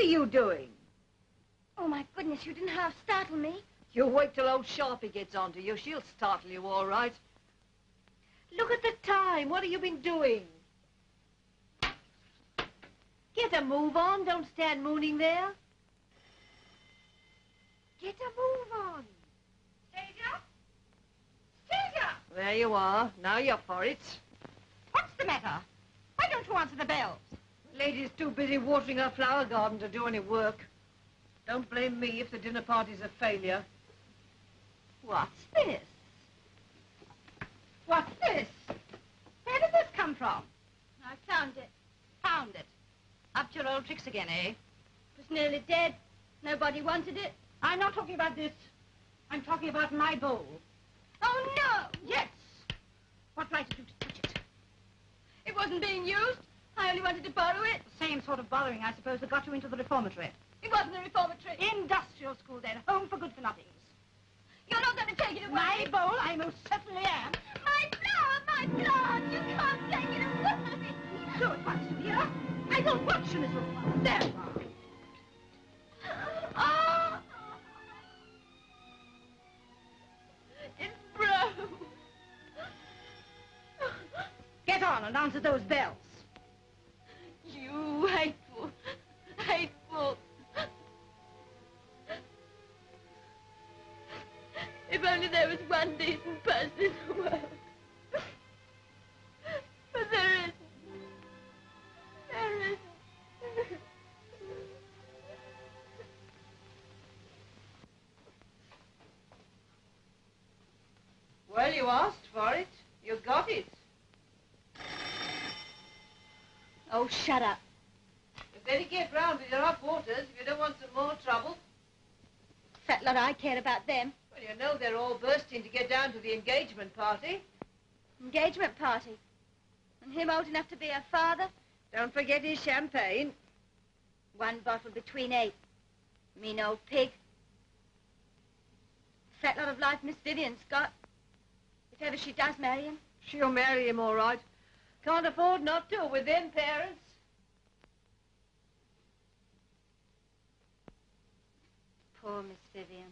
are you doing? Oh, my goodness, you didn't half startle me. You wait till old Sharpie gets onto you. She'll startle you all right. Look at the time. What have you been doing? Get a move on. Don't stand mooning there. Get a move on. Stasia? Stasia! There you are. Now you're for it. What's the matter? Why don't you answer the bells? The lady's too busy watering her flower garden to do any work. Don't blame me if the dinner party's a failure. What's this? What's this? Where did this come from? I found it. Found it. Up to your old tricks again, eh? It was nearly dead. Nobody wanted it. I'm not talking about this. I'm talking about my bowl. Oh, no! Yes! What right did you to touch it? It wasn't being used. I only wanted to borrow it. The same sort of borrowing, I suppose, that got you into the reformatory. It wasn't a reformatory. Industrial school, then. Home for good-for-nothings. You're not going to take it away. My bowl? I most certainly am. My flower, my flower! You can't take it away. So it wants to be here. I don't want you, Miss Wilson. There you are. Oh! It's broke. Get on and answer those bells. You hateful, hateful. If only there was one decent person in the world. But there isn't. There isn't. Well, you asked for it. You got it. Oh, shut up. You better get round with your hot waters if you don't want some more trouble. Fat lot I care about them. Well, you know they're all bursting to get down to the engagement party. Engagement party? And him old enough to be her father? Don't forget his champagne. One bottle between 8. Mean old pig. Fat lot of life Miss Vivian's got. If ever she does marry him. She'll marry him all right. Can't afford not to with them parents. Poor Miss Vivian.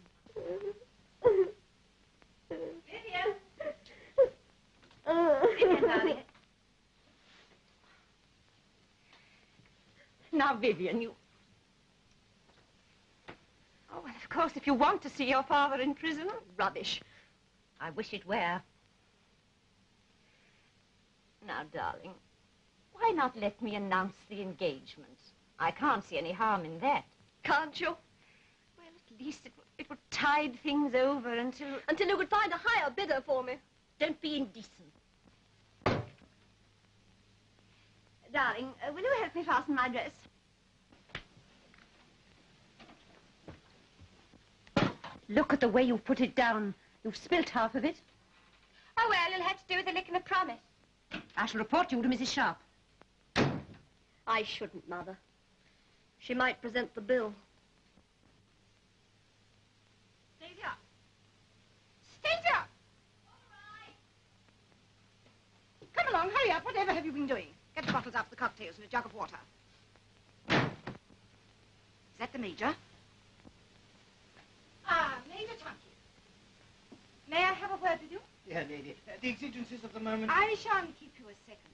Vivian! Vivian, darling. Now, Vivian, you... Oh, well, of course, if you want to see your father in prison, rubbish. I wish it were. Now, darling, why not let me announce the engagement? I can't see any harm in that. Can't you? Well, at least it would tide things over until... Until you could find a higher bidder for me. Don't be indecent. Darling, will you help me fasten my dress? Look at the way you put it down. You've spilt half of it. Oh, well, you'll have to do with a lick and a promise. I shall report you to Mrs. Sharp. I shouldn't, Mother. She might present the bill. Stasia! Stasia! All right. Come along, hurry up. Whatever have you been doing? Get the bottles out for the cocktails and a jug of water. Is that the Major? Ah, Major Chunky. May I have a word with you? Yeah, lady. The exigencies of the moment... I shan't keep you a second.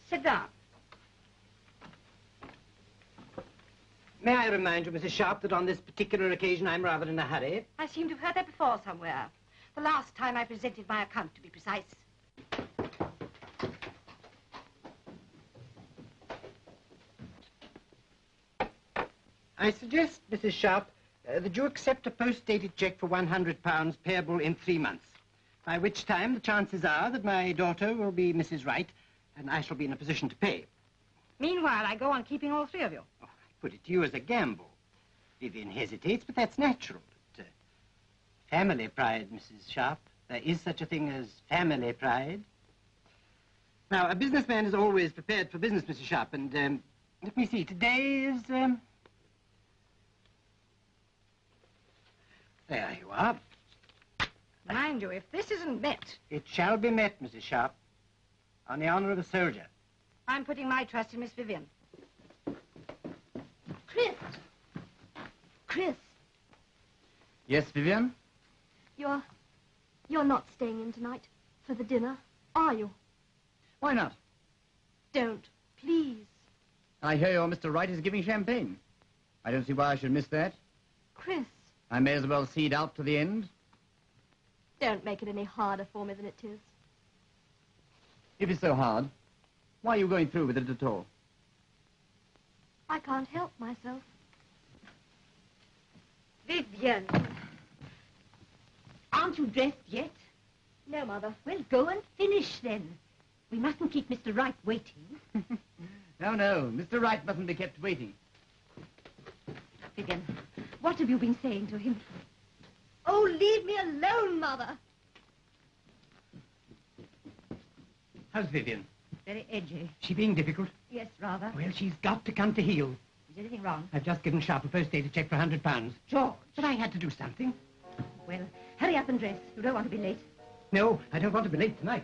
Sit down. May I remind you, Mrs. Sharp, that on this particular occasion I'm rather in a hurry? I seem to have heard that before somewhere. The last time I presented my account, to be precise. I suggest, Mrs. Sharp, that you accept a post-dated cheque for £100 payable in 3 months, by which time the chances are that my daughter will be Mrs. Wright, and I shall be in a position to pay. Meanwhile, I go on keeping all 3 of you. Oh, I put it to you as a gamble. Vivian hesitates, but that's natural. But, family pride, Mrs. Sharp. There is such a thing as family pride. Now, a businessman is always prepared for business, Mrs. Sharp, and, let me see, today is, There you are. Mind you, if this isn't met... It shall be met, Mrs. Sharp. On the honor of a soldier. I'm putting my trust in Miss Vivian. Chris! Chris, Yes, Vivian? you're not staying in tonight for the dinner, are you? Why not? Don't, please. I hear your Mr. Wright is giving champagne. I don't see why I should miss that. Chris, I may as well see it out to the end. don't make it any harder for me than it is. If it's so hard, why are you going through with it at all? I can't help myself. Vivian, aren't you dressed yet? No, Mother. Well, go and finish then. We mustn't keep Mr. Wright waiting. No, Mr. Wright mustn't be kept waiting. Vivian, what have you been saying to him? Oh, leave me alone, Mother. How's Vivian? Very edgy. She being difficult? Yes, rather. Well, she's got to come to heel. Is anything wrong? I've just given Sharp a post-dated check for £100. George. But I had to do something. Well, hurry up and dress. You don't want to be late. No, I don't want to be late tonight.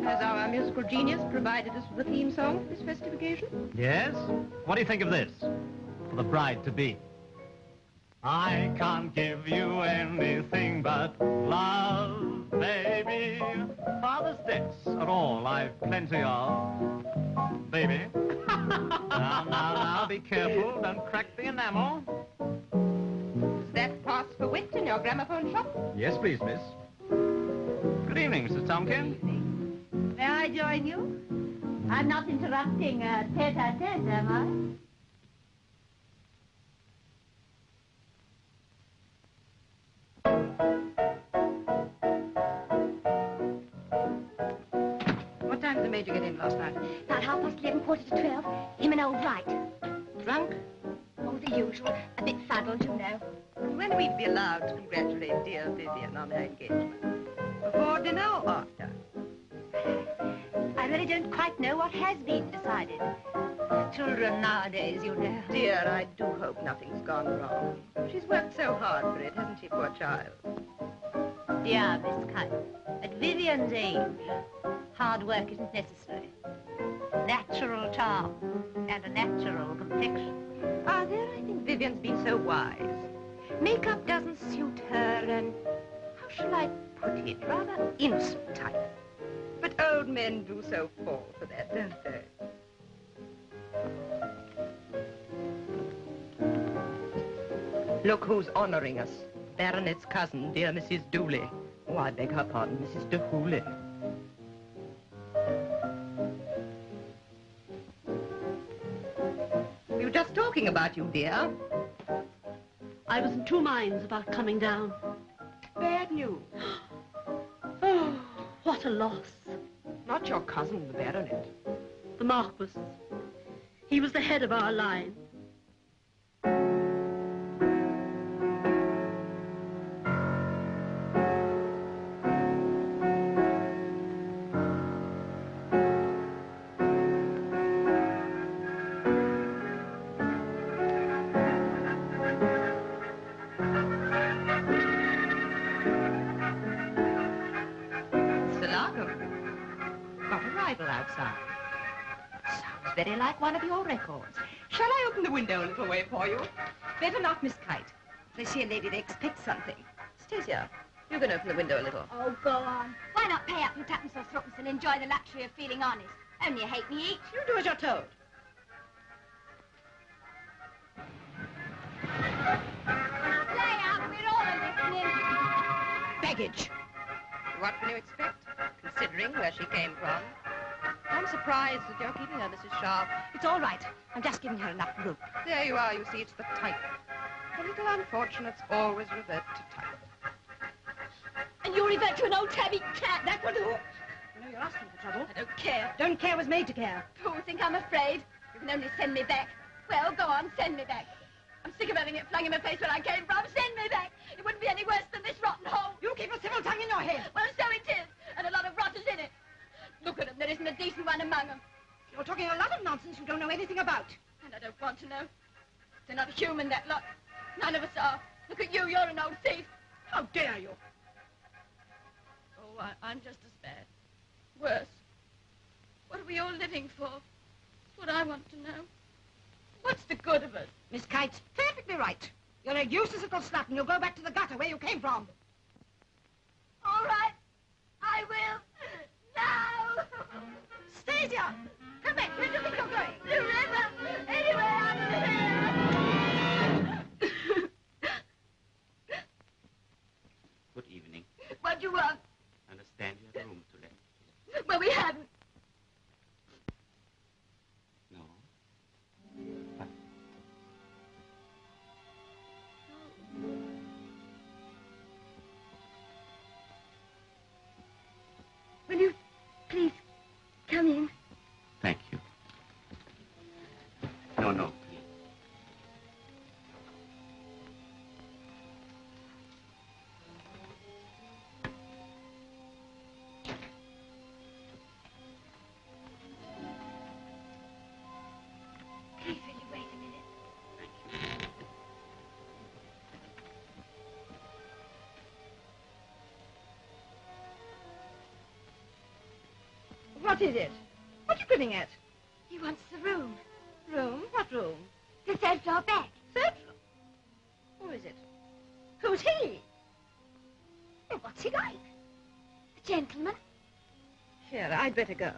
Has our musical genius provided us with a theme song for this festive occasion? Yes? What do you think of this? For the bride-to-be. I can't give you anything but love, baby. Father's debts are all I've plenty of, baby. Now, be careful. Don't crack the enamel. Does that pass for wit in your gramophone shop? Yes, please, miss. Good evening, Mrs. Tompkins. May I join you? I'm not interrupting a tete-a-tete, am I? What time did the Major get in last night? About 11:30, quarter to 12. Him and old Wright. Drunk? Oh, the usual. A bit fuddled, you know. When are we to be allowed to congratulate dear Vivian on her engagement? Before dinner or after? I really don't quite know what has been decided. Children nowadays, you know. Dear, I do hope nothing's gone wrong. She's worked so hard for it, hasn't she, poor child? Dear Miss Kite, at Vivian's age, hard work isn't necessary. Natural charm and a natural complexion. Ah, there, I think Vivian's been so wise. Makeup doesn't suit her, and how shall I put it? Rather innocent type. But old men do so fall for that, don't they? Look who's honoring us. Baronet's cousin, dear Mrs. Dooley. Oh, I beg her pardon, Mrs. de Hooley. We were just talking about you, dear. I was in two minds about coming down. Bad news. Oh, what a loss. Not your cousin, the baronet. The Marquis. He was the head of our line. Outside. Sounds very like one of your records. Shall I open the window a little way for you? Better not, Miss Kite. They see a lady, they expect something. Stacia, you can open the window a little. Oh, go on. Why not pay up your tuppence or threepence and enjoy the luxury of feeling honest? Only a halfpenny each. You do as you're told. Play up, we're all listening. Baggage. What can you expect, considering where she came from? I'm surprised that you're keeping her, Mrs. Sharp. It's all right. I'm just giving her enough room. There you are, you see, it's the type. The little unfortunates always revert to type. And you revert to an old tabby cat. That will do. You know you're asking for trouble. I don't care. Don't care was made to care. Oh, think I'm afraid? You can only send me back. Well, go on, send me back. I'm sick of having it flung in my face where I came from. Send me back. It wouldn't be any worse than this rotten hole. You keep a civil tongue in your head. Well, so it is. And a lot of rotters in it. Look at them. There isn't a decent one among them. You're talking a lot of nonsense you don't know anything about. And I don't want to know. They're not human, that lot. None of us are. Look at you, you're an old thief. How dare you? Oh, I'm just as bad. Worse. What are we all living for? That's what I want to know. What's the good of it? Miss Kite's perfectly right. You're a useless little slut, and you'll go back to the gutter where you came from. All right. I will. Now. Stasia! Come back. Where do you think you're going? The river. Anywhere under here. Good evening. What do you want? Understand you have a room to let. Well, we haven't. No. But Will you please come in? thank you. No, no, please. Please, will you wait a minute? What is it? What are you grinning at? He wants the room. Room? What room? The third floor back. Third floor. Who is it? Who's he? Well, what's he like? The gentleman. Here, I'd better go.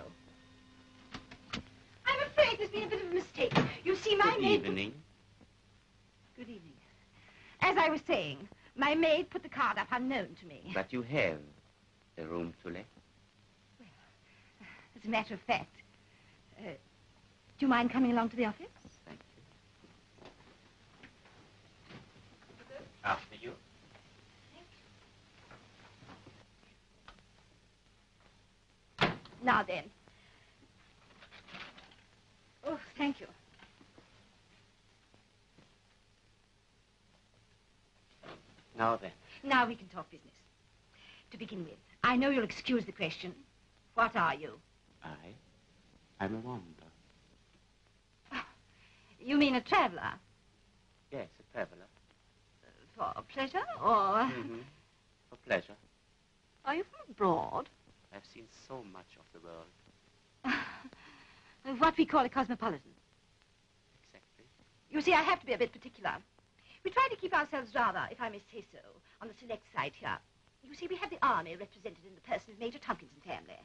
I'm afraid there's been a bit of a mistake. You see, my Good maid... evening. Good evening. As I was saying, my maid put the card up unknown to me. But you have a room to let. As a matter of fact, do you mind coming along to the office? Thank you. After you. Now then. Oh, thank you. Now then. Now we can talk business. To begin with, I know you'll excuse the question. What are you? I'm a wanderer. You mean a traveler? Yes, a traveler. For pleasure, or... Mm-hmm. For pleasure. Are you from abroad? I've seen so much of the world. What we call a cosmopolitan. Exactly. You see, I have to be a bit particular. We try to keep ourselves rather, if I may say so, on the select side here. You see, we have the army represented in the person of Major Tompkins's family.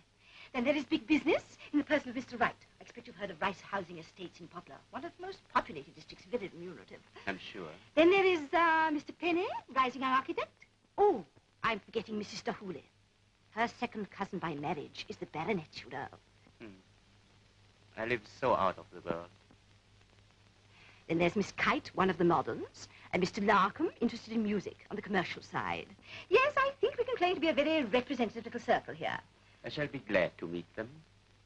Then there is big business in the person of Mr. Wright. I expect you've heard of Rice Housing Estates in Poplar, one of the most populated districts, very remunerative. I'm sure. Then there is Mr. Penny, rising young architect. Oh, I'm forgetting Mrs. Stahuli. Her second cousin by marriage is the baronet, you know. I live so out of the world. Then there's Miss Kite, one of the moderns, and Mr. Larkham, interested in music on the commercial side. Yes, I think we can claim to be a very representative little circle here. I shall be glad to meet them.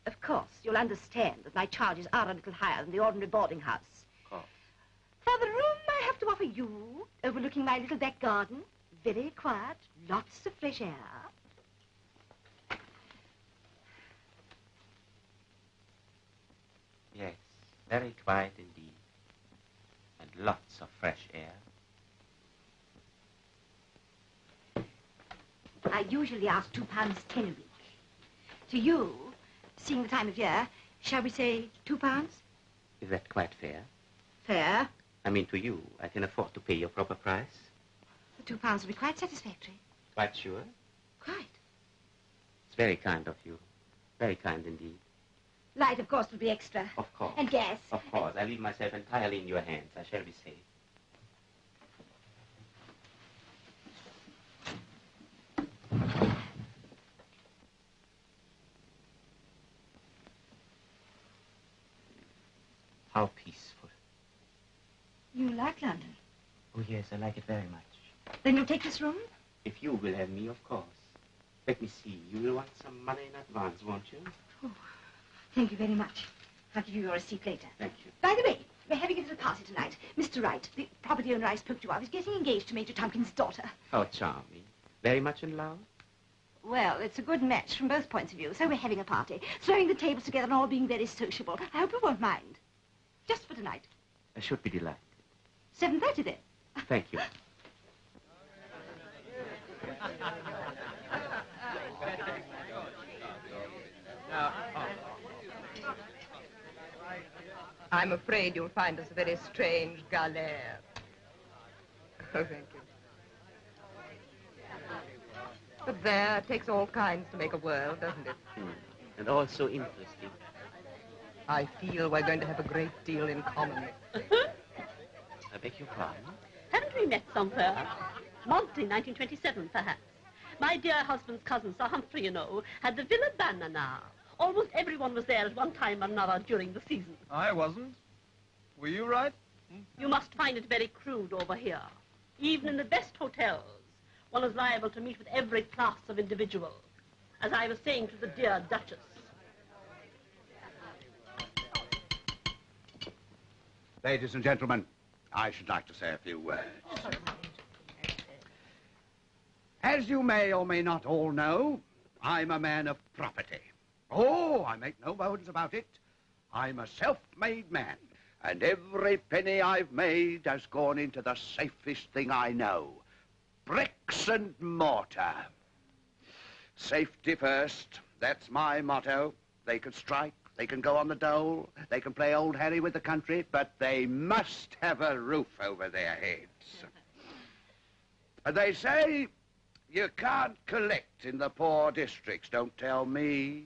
Of course, you'll understand that my charges are a little higher than the ordinary boarding house. Of course. For the room I have to offer you, overlooking my little back garden, very quiet, lots of fresh air. Yes, very quiet indeed. And lots of fresh air. I usually ask £2.10 a week. To you, seeing the time of year, shall we say £2? Is that quite fair? Fair. I mean, to you, I can afford to pay your proper price. The £2 will be quite satisfactory. Quite sure? Quite. It's very kind of you. Very kind indeed. Light, of course, will be extra. Of course. And gas. Of course. I leave myself entirely in your hands. I shall be safe. How peaceful. You like London? Oh, yes, I like it very much. Then you'll take this room? If you will have me, of course. Let me see. You will want some money in advance, won't you? Oh, thank you very much. I'll give you your receipt later. Thank you. By the way, we're having a little party tonight. Mr. Wright, the property owner I spoke to of, is getting engaged to Major Tompkins' daughter. How charming. Very much in love? Well, it's a good match from both points of view, so we're having a party, throwing the tables together and all being very sociable. I hope you won't mind. Just for tonight. I should be delighted. 7:30 then. Thank you. I'm afraid you'll find us a very strange galère. Oh, thank you. But there, it takes all kinds to make a world, doesn't it? And also interesting. I feel we're going to have a great deal in common. I beg your pardon? Haven't we met somewhere? Monty, 1927, perhaps. My dear husband's cousin, Sir Humphrey, you know, had the Villa Banana. Almost everyone was there at one time or another during the season. I wasn't. Were you right? You must find it very crude over here. Even in the best hotels, one is liable to meet with every class of individual. As I was saying to the dear Duchess. Ladies and gentlemen, I should like to say a few words. As you may or may not all know, I'm a man of property. Oh, I make no bones about it. I'm a self-made man, and every penny I've made has gone into the safest thing I know, bricks and mortar. Safety first, that's my motto. They can strike, they can go on the dole, they can play old Harry with the country, but they must have a roof over their heads. And they say you can't collect in the poor districts. Don't tell me.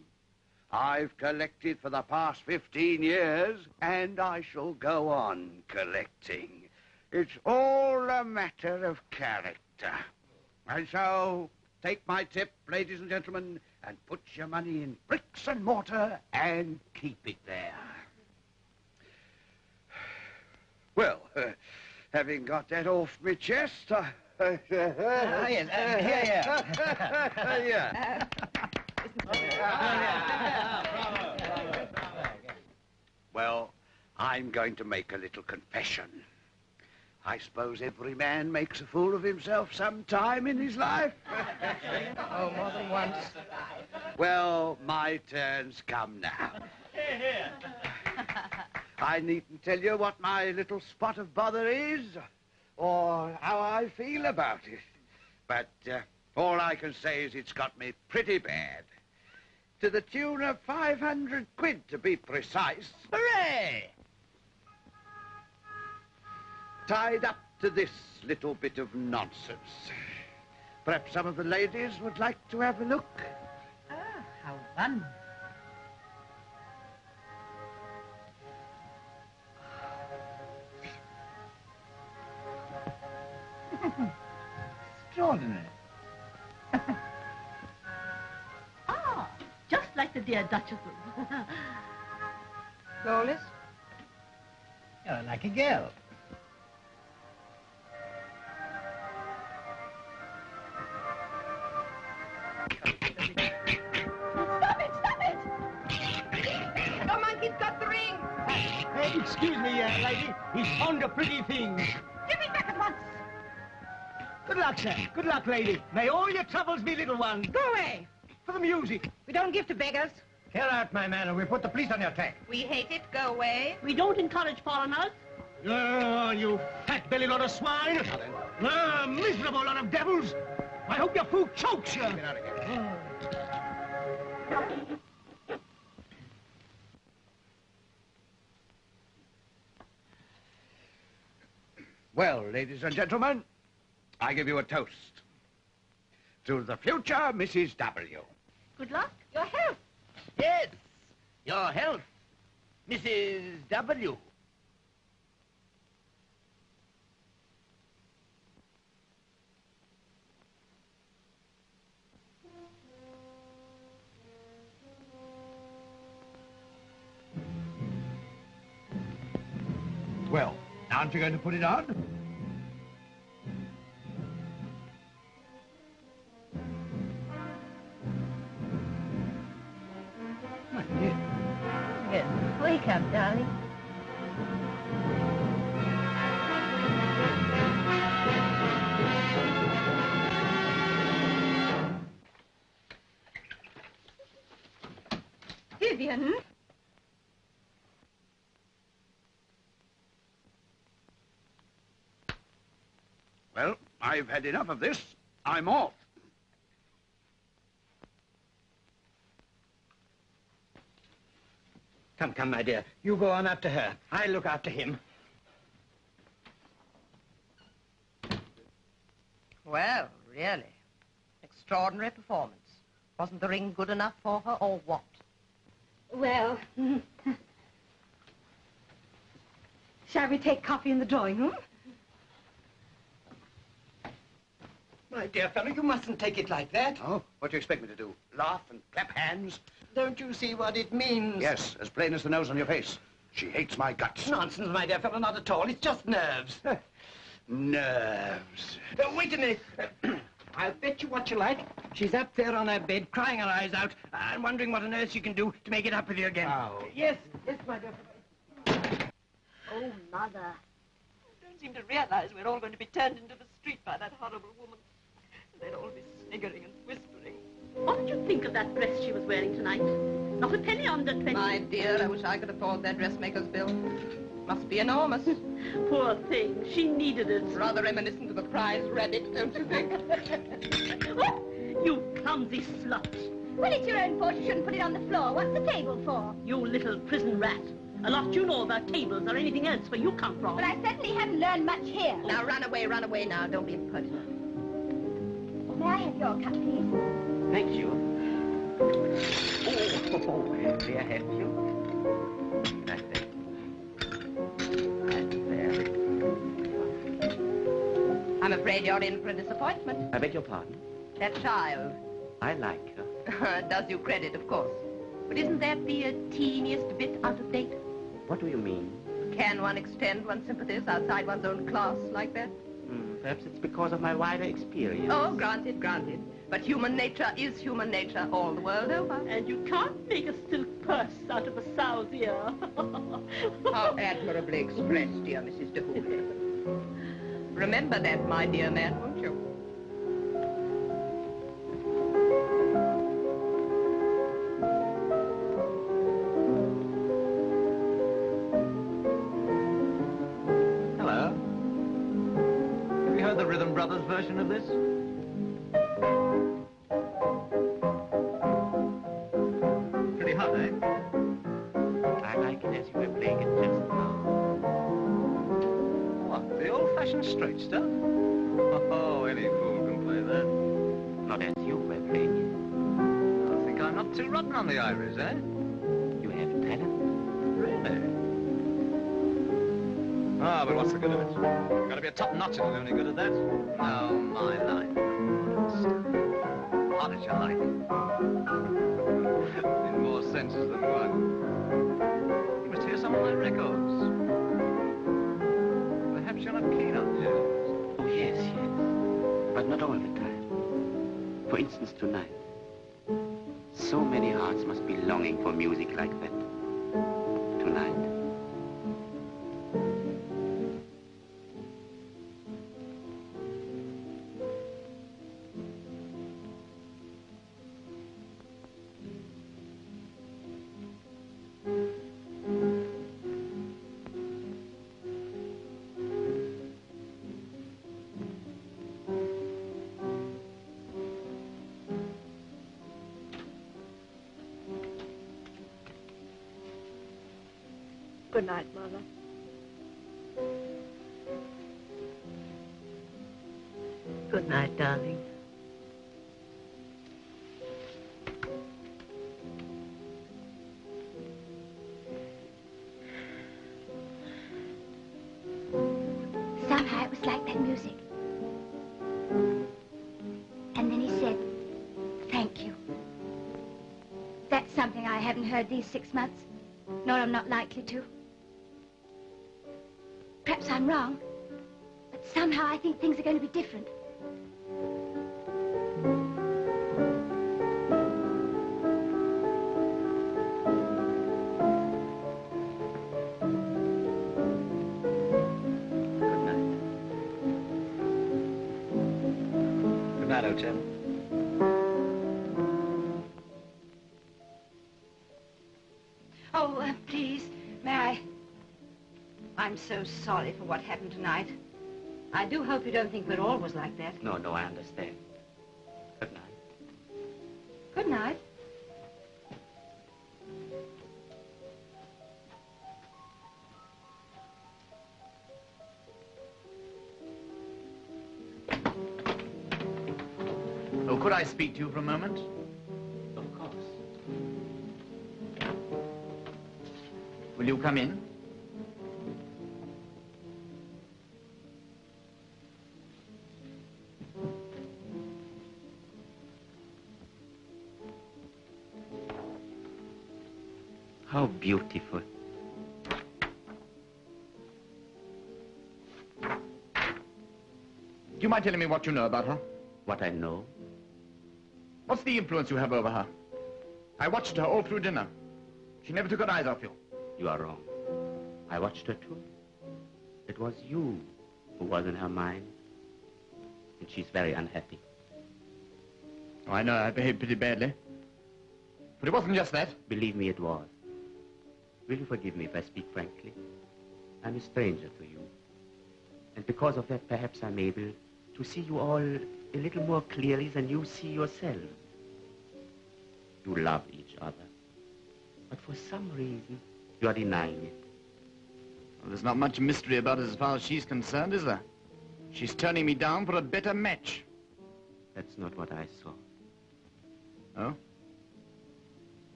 I've collected for the past 15 years, and I shall go on collecting. It's all a matter of character. And so, take my tip, ladies and gentlemen, and put your money in bricks and mortar and keep it there. Well, having got that off my chest, yeah. Well, I'm going to make a little confession. I suppose every man makes a fool of himself sometime in his life. Oh, more than once. Well, my turn's come now. I needn't tell you what my little spot of bother is, or how I feel about it. But all I can say is it's got me pretty bad. To the tune of 500 quid, to be precise. Hooray! Tied up to this little bit of nonsense. Perhaps some of the ladies would like to have a look. Ah, how fun. Extraordinary. Ah, just like the dear Duchesses. Flawless? You're like a girl. Stop it! The monkey's got the ring! Excuse me, lady. He's found a pretty thing. Give it back at once. Good luck, sir. Good luck, lady. May all your troubles be little ones. Go away. For the music. We don't give to beggars. Clear out, my man, or we'll put the police on your track. We hate it. Go away. We don't encourage foreigners. Oh, you fat-belly lot of swine. Ah, miserable lot of devils. I hope your food chokes you. Get out of here. Well, ladies and gentlemen, I give you a toast. To the future, Mrs. W. Good luck. Your health. Yes, your health, Mrs. W. Well, aren't you going to put it on? Yes, wake up, darling. Vivian? Well, I've had enough of this. I'm off. Come, come, my dear. You go on after her. I'll look after him. Well, really. Extraordinary performance. Wasn't the ring good enough for her, or what? Well, shall we take coffee in the drawing room? My dear fellow, you mustn't take it like that. Oh, what do you expect me to do? Laugh and clap hands? Don't you see what it means? Yes, as plain as the nose on your face. She hates my guts. Nonsense, my dear fellow, not at all. It's just nerves. Nerves. Wait a minute. I'll bet you what you like. She's up there on her bed, crying her eyes out, and wondering what on earth she can do to make it up with you again. Oh. Yes, my dear fellow. Oh, Mother. I don't seem to realize we're all going to be turned into the street by that horrible woman. They'll all be sniggering and whispering. What did you think of that dress she was wearing tonight? Not a penny under 20. My dear, I wish I could afford that dressmaker's bill. Must be enormous. Poor thing. She needed it. Rather reminiscent of a prize rabbit, don't you think? What? You clumsy slut. Well, it's your own fault. You shouldn't put it on the floor. What's the table for? You little prison rat. A lot you know about tables or anything else where you come from. But I certainly haven't learned much here. Now run away now. Don't be impertinent. May I have your cup, please? Thank you. Oh, may I help you? Right there. Right there. I'm afraid you're in for a disappointment. I beg your pardon? That child. I like her. Does you credit, of course. But isn't that the teeniest bit out of date? What do you mean? Can one extend one's sympathies outside one's own class like that? Perhaps it's because of my wider experience. Oh, granted. But human nature is human nature all the world over. And you can't make a silk purse out of a sow's ear. How admirably expressed, dear Mrs. DeHooley. Remember that, my dear man, won't you? Hello. Have you heard the Rhythm Brothers version of this? Pretty hot, eh? I like it as you were playing it just now. What, the old-fashioned straight stuff? Oh, any fool can play that. Not as you were playing I think I'm not too rotten on the iris, eh? it. You have talent. Really? Ah, but what's the good of it? Gotta be a top-notcher to be any good at that. No, my line. Hot as you like. In more senses than one. You must hear some of my records. Perhaps you're not keen on jazz. Oh, yes. But not all the time. For instance, tonight. So many hearts must be longing for music like that. Tonight. Good night, Mother. Good night, darling. Somehow it was like that music. And then he said, thank you. That's something I haven't heard these 6 months, nor I'm not likely to. Perhaps I'm wrong, but somehow I think things are going to be different. Good night, old chap. Oh, please, may I? I'm so sorry for what happened tonight. I do hope you don't think we're always like that. No, I understand. Good night. Good night. Oh, could I speak to you for a moment? Of course. Will you come in? How beautiful. Do you mind telling me what you know about her? What I know? What's the influence you have over her? I watched her all through dinner. She never took her eyes off you. You are wrong. I watched her too. It was you who was in her mind. And she's very unhappy. Oh, I know I behaved pretty badly. But it wasn't just that. Believe me, it was. Will you forgive me if I speak frankly? I'm a stranger to you. And because of that, perhaps I'm able to see you all a little more clearly than you see yourselves. You love each other. But for some reason, you are denying it. Well, there's not much mystery about it as far as she's concerned, is there? She's turning me down for a better match. That's not what I saw. Oh?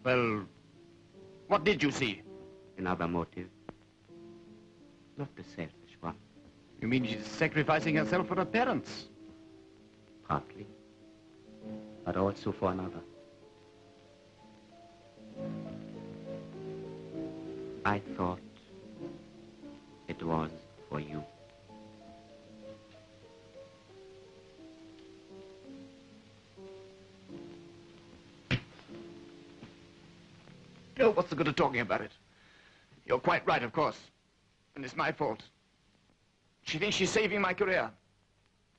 Well, what did you see? Another motive. Not the selfish one. You mean she's sacrificing herself for her parents? Partly. But also for another. I thought it was for you. Oh, what's the good of talking about it? You're quite right, of course. And it's my fault. She thinks she's saving my career.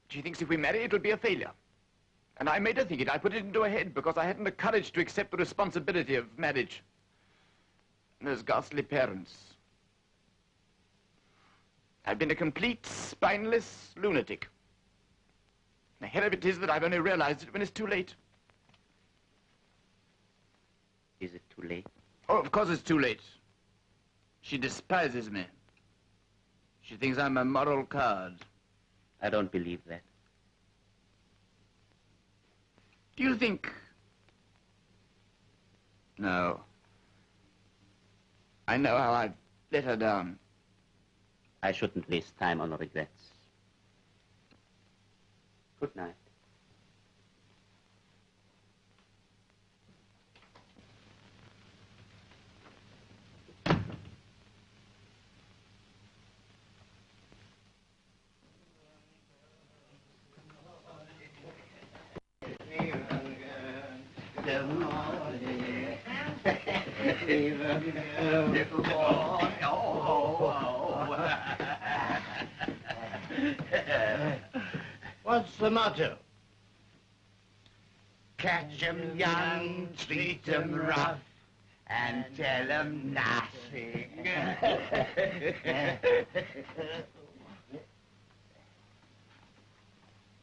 She thinks if we marry, it'll be a failure. And I made her think it. I put it into her head because I hadn't the courage to accept the responsibility of marriage. And those ghastly parents. I've been a complete, spineless lunatic. The hell of it is that I've only realized it when it's too late. Is it too late? Oh, of course it's too late. She despises me. She thinks I'm a moral card. I don't believe that. Do you think... No. I know how I've let her down. I shouldn't waste time on regrets. Good night. What's the motto? Catch 'em young, treat 'em rough, and tell 'em nothing.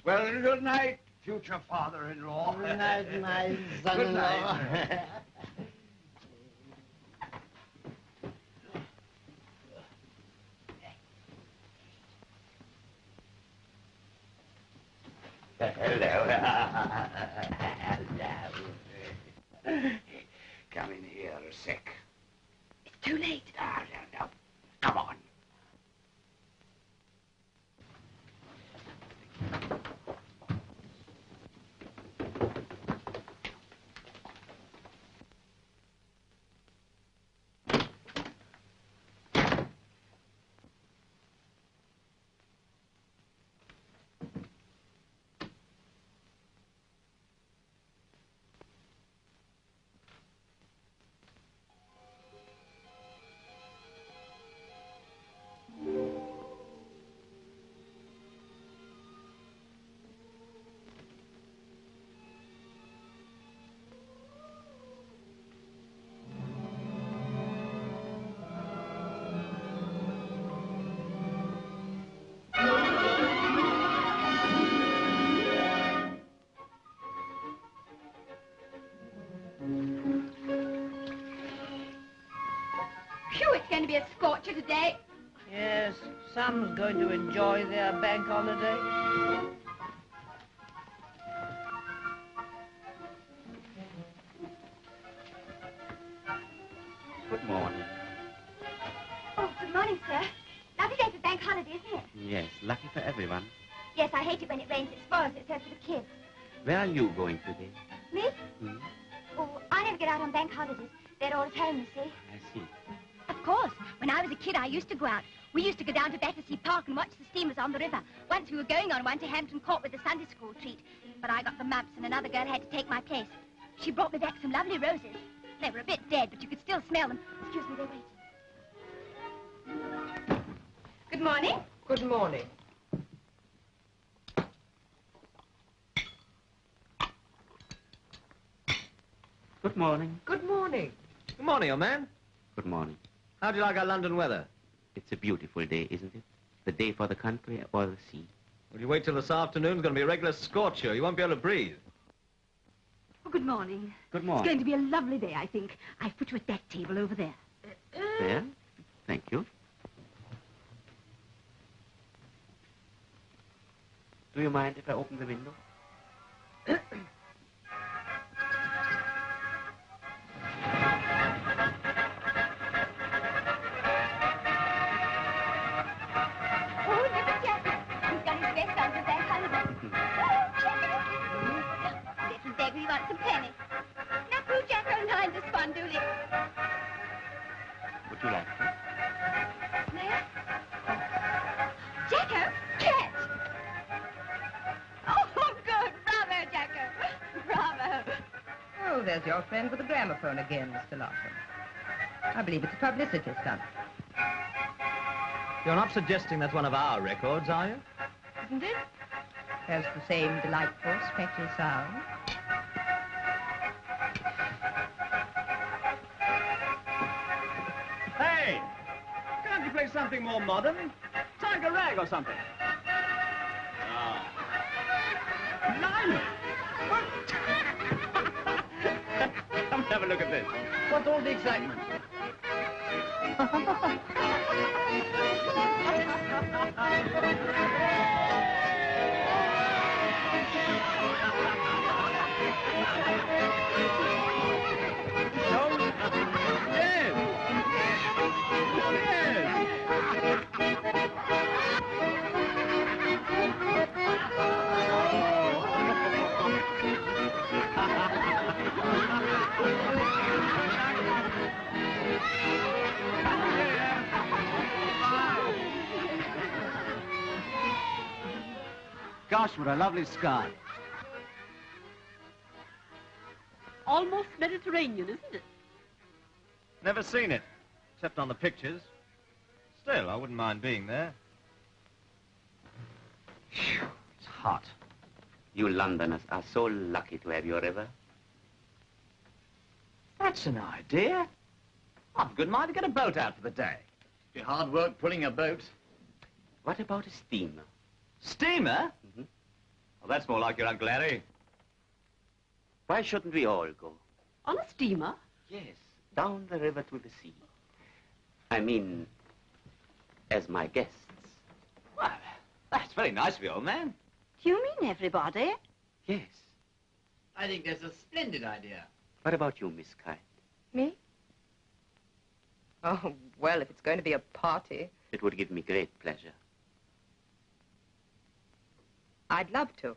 Well, good night, future father-in-law. Good night, my Good son-in-law. night. Hello. Hello. Come in here a sec. It's too late. No. Come on. for today. Yes, some's going to enjoy their bank holiday. Good morning. Oh, good morning, sir. Lovely day for bank holiday, isn't it? Yes, lucky for everyone. Yes, I hate it when it rains. It spoils it so for the kids. Where are you going today? Me? Hmm? Oh, I never get out on bank holidays. They're all at home, you see. I see. Of course. When I was a kid, I used to go out. We used to go down to Battersea Park and watch the steamers on the river. Once we were going on one to Hampton Court with a Sunday school treat. But I got the mumps and another girl had to take my place. She brought me back some lovely roses. They were a bit dead, but you could still smell them. Excuse me, they're waiting. Good morning. Good morning. Good morning. Good morning. Good morning, old man. Good morning. How do you like our London weather? It's a beautiful day, isn't it? The day for the country or the sea. Well, you wait till this afternoon. It's going to be a regular scorcher. You won't be able to breathe. Oh, good morning. Good morning. It's going to be a lovely day, I think. I've put you at that table over there. There. Thank you. Do you mind if I open the window? Oh, look at Jack. He's got his vest on for bank holiday. Little beggar, he wants some pennies. Now, Pooh Jack don't mind this one, do you? Would you like to? There. Jacko, catch! Oh, good. Bravo, Jacko. Bravo. Oh, there's your friend with the gramophone again, Mr. Larson. I believe it's a publicity stunt. You're not suggesting that's one of our records, are you? Isn't it? Has the same delightful, scratchy sound. Hey! Can't you play something more modern? Tiger Rag or something? Blimey! Come have a look at this. What's all the excitement? Gosh, what a lovely sky. Almost Mediterranean, isn't it? Never seen it, except on the pictures. Still, I wouldn't mind being there. Phew, it's hot. You Londoners are so lucky to have your river. That's an idea. I've a good mind to get a boat out for the day. Be hard work pulling a boat. What about a steamer? Steamer? Mm-hmm. Well, that's more like your Uncle Harry. Why shouldn't we all go? On a steamer? Yes, down the river to the sea. I mean, as my guests. Well, that's very nice of you, old man. Do you mean everybody? Yes. I think that's a splendid idea. What about you, Miss Kite? Me? Oh, well, if it's going to be a party, It would give me great pleasure. I'd love to.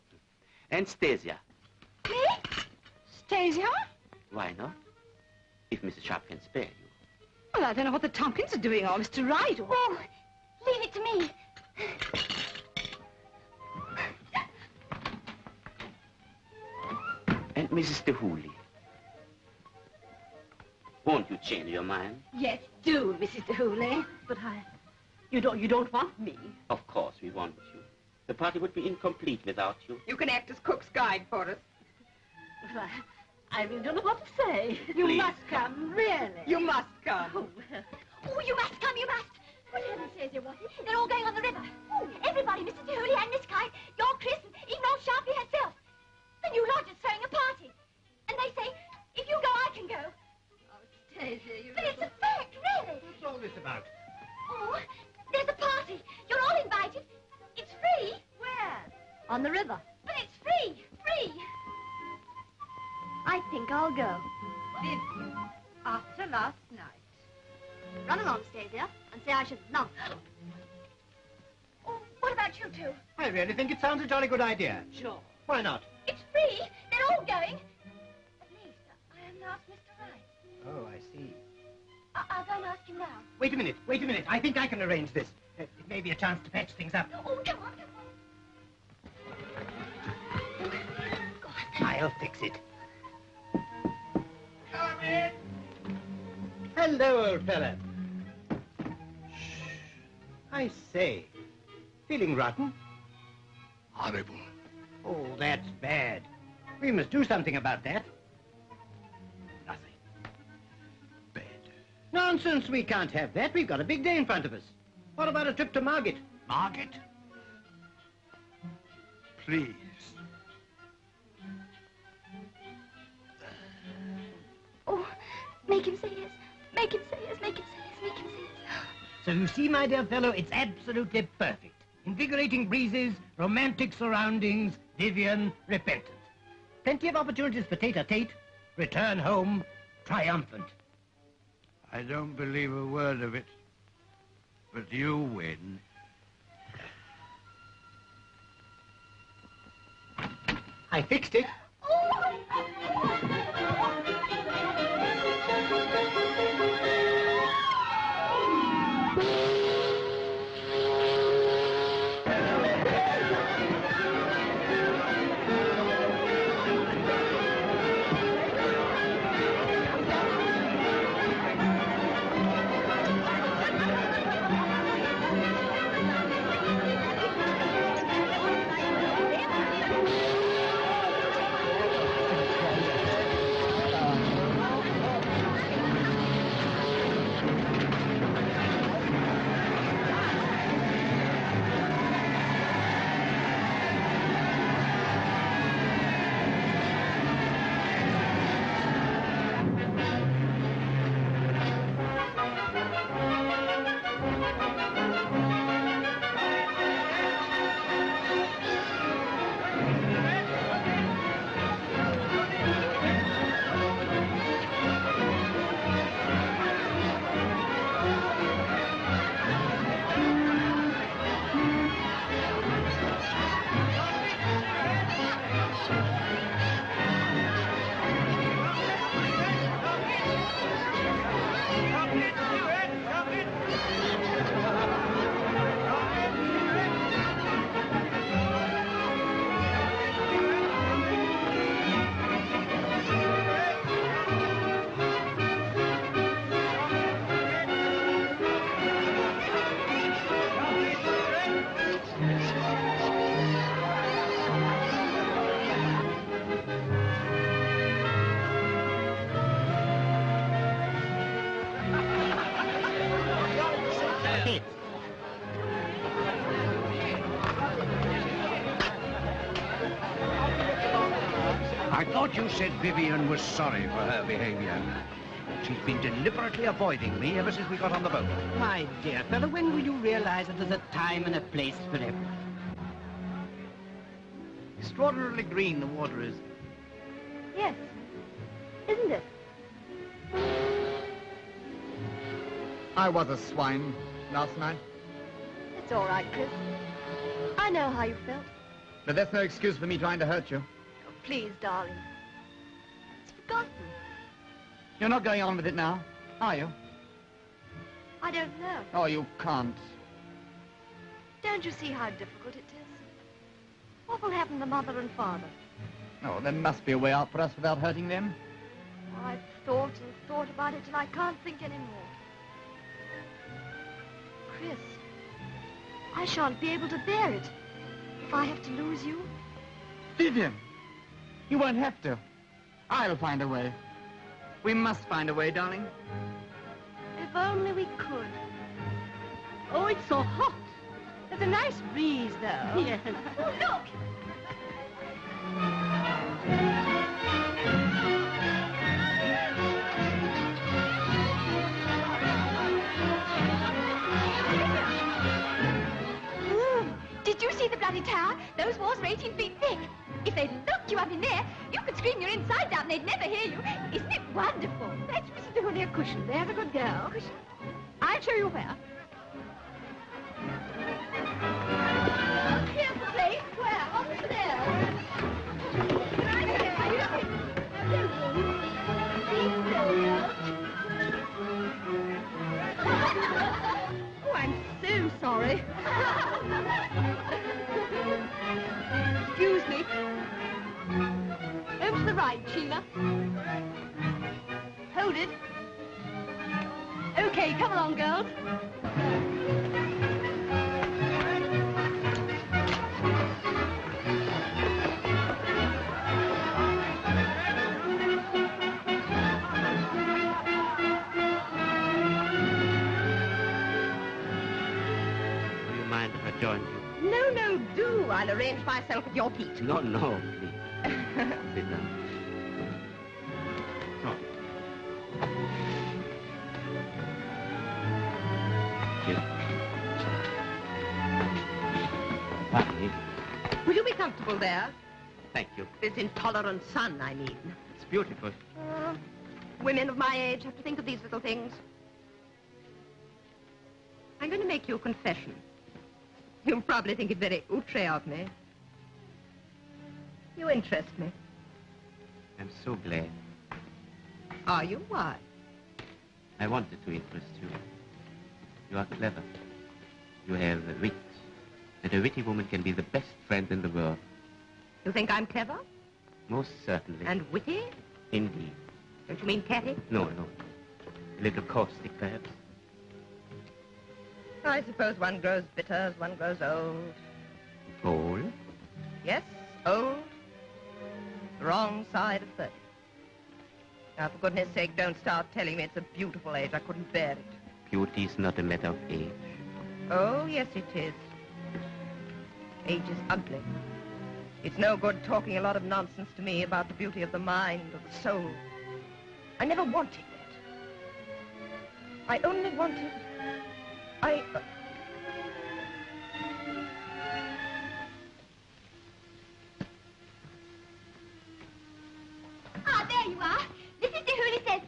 And Stasia. Me? Stasia? Why not? If Mrs. Sharp can spare you. Well, I don't know what the Tompkins are doing, or Mr. Wright, or... Oh, leave it to me. And Mrs. DeHooley. Won't you change your mind? Yes, do, Mrs. DeHooley. But you don't want me. Of course we want you. The party would be incomplete without you. You can act as cook's guide for us. Well, I really don't know what to say. You Please. must come, really. You must come. Oh, well. Oh, you must come, you must. What heaven says you want? They're all going on the river. Oh, everybody, Mr. Dooley and Miss Kite, your Chris, and even old Sharpie herself. The new lodger's throwing a party. And they say, if you go, I can go. Stasia, you But it's a fact, really. What's all this about? On the river. But it's free! Free! I think I'll go. Vivian, after last night. Run along, Stasia, and say I should love to. Oh, what about you two? I really think it sounds a jolly good idea. Sure. Why not? It's free. They're all going. At least, I haven't asked Mr. Wright. Oh, I see. I'll go and ask him now. Wait a minute. I think I can arrange this. It may be a chance to patch things up. Oh, come on. I'll fix it. Come in. Hello, old fella. Shh. I say, feeling rotten? Horrible. Oh, that's bad. We must do something about that. Nothing. Bed. Nonsense, we can't have that. We've got a big day in front of us. What about a trip to Margate? Margate? Please. Oh, make him say yes. Make him say yes. Make him say yes. Make him say yes. So you see, my dear fellow, it's absolutely perfect. Invigorating breezes, romantic surroundings, Vivian repentant. Plenty of opportunities for tete-a-tete. Return home triumphant. I don't believe a word of it. But you win. I fixed it. I thought you said Vivian was sorry for her behavior. She's been deliberately avoiding me ever since we got on the boat. My dear fellow, when will you realize that there's a time and a place for everything? Extraordinarily green the water is. Yes. Isn't it? I was a swine last night, It's all right, Chris. I know how you felt. but that's no excuse for me trying to hurt you. Oh, please, darling. It's forgotten. You're not going on with it now, are you? I don't know. Oh, you can't. Don't you see how difficult it is? What will happen to Mother and Father? Oh, there must be a way out for us without hurting them. Oh, I've thought and thought about it till I can't think anymore. Chris, I shan't be able to bear it if I have to lose you. Vivian, you won't have to. I'll find a way. We must find a way, darling. If only we could. Oh, it's so hot. There's a nice breeze, though. Yes. Oh, look! Did you see the bloody tower. Those walls are 18 feet thick. If they locked you up in there, you could scream your insides out and they'd never hear you. Isn't it wonderful? Let's Mrs. Dooley a cushion. There's a good girl. Cushion? I'll show you where. Here's the place. Where? On the stairs. Oh, I'm so sorry. Excuse me. Over to the right, Sheila. Hold it. Okay, come along, girls. Join you. No, no, do. I'll arrange myself at your feet. No, no, please. Sit down. So. Here. Pardon me. Will you be comfortable there? Thank you. This intolerant sun, I mean. It's beautiful. Women of my age have to think of these little things. I'm going to make you a confession. You'll probably think it very outre of me. You interest me. I'm so glad. Are you? Why? I wanted to interest you. You are clever. You have wit. And a witty woman can be the best friend in the world. You think I'm clever? Most certainly. And witty? Indeed. Don't you mean catty? No, no. A little caustic, perhaps. I suppose one grows bitter as one grows old. Old? Yes, old. The wrong side of 30. Now, for goodness sake, don't start telling me it's a beautiful age. I couldn't bear it. Beauty is not a matter of age. Oh, yes, it is. Age is ugly. It's no good talking a lot of nonsense to me about the beauty of the mind or the soul. I never wanted that. I only wanted... Ah, there you are. Mrs. DeHooley says...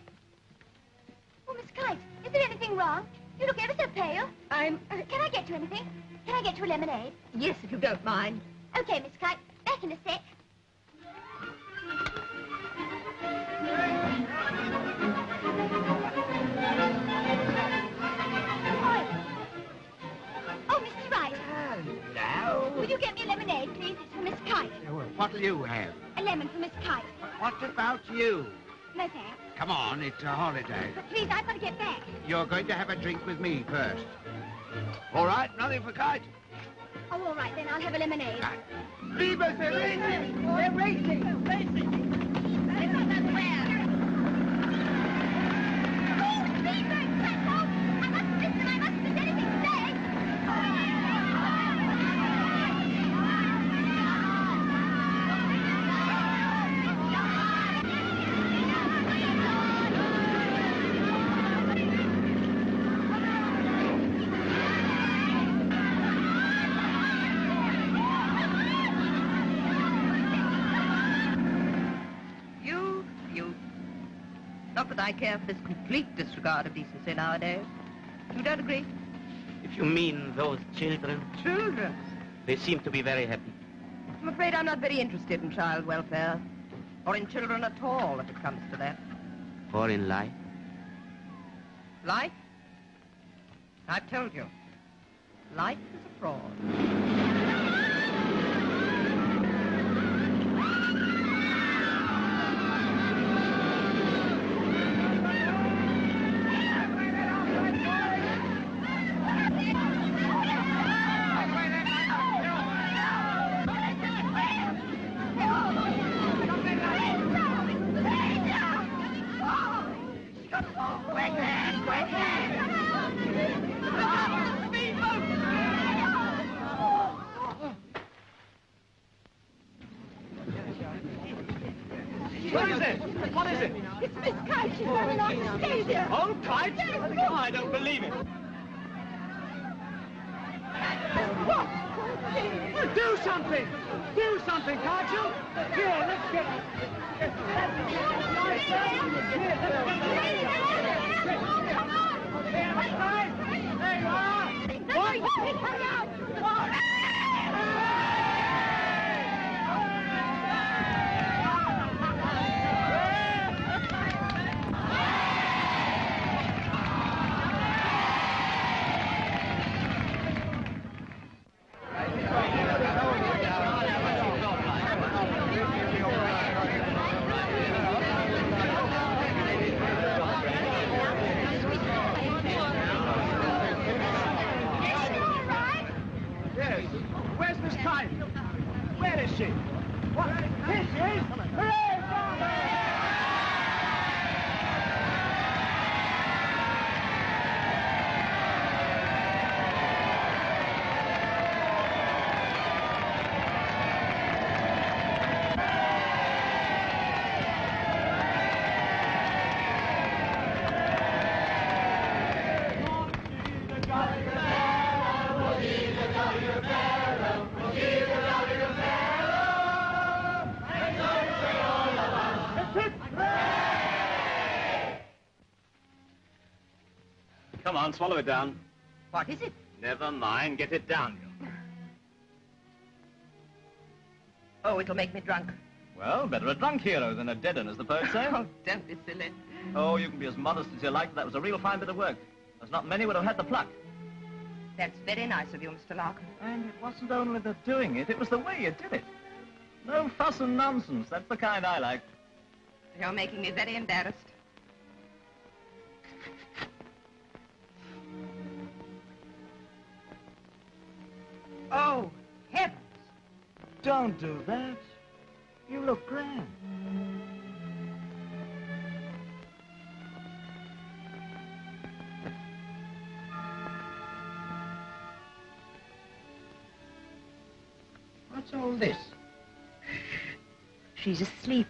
Oh, Miss Kite, is there anything wrong? You look ever so pale. Can I get you anything? Can I get you a lemonade? Yes, if you don't mind. Okay, Miss Kite. Back in a sec. Oh, Mr. Wright. Hello. Will you get me a lemonade, please? It's for Miss Kite. What'll you have? A lemon for Miss Kite. What about you? No, thanks. Come on, it's a holiday. But please, I've got to get back. You're going to have a drink with me first. All right, nothing for Kite. Oh, all right, then I'll have a lemonade. Leave us, they're racing! They're racing! Racing! Not that I care for this complete disregard of decency nowadays. You don't agree? If you mean those children... Children? They seem to be very happy. I'm afraid I'm not very interested in child welfare. Or in children at all, if it comes to that. Or in life. Life? I've told you. Life is a fraud. What is it? What is it? It's Miss Kite. She's running off the stage here. Oh, Kite? Oh, I don't believe it. What? Do something! Do something, can't you? Here, let's get... There you are! Where's Miss Kine? Where is she? What? Here she is! Hooray, Father! Come on, swallow it down. What is it? Never mind, get it down. Oh, it'll make me drunk. Well, better a drunk hero than a dead one, as the poets say. Oh, don't be silly. Oh, you can be as modest as you like, but that was a real fine bit of work. There's not many would have had the pluck. That's very nice of you, Mr. Larkin. And it wasn't only the doing it was the way you did it. No fuss and nonsense. That's the kind I like. You're making me very embarrassed. Oh, heavens! Don't do that. You look grand. What's all this? She's asleep.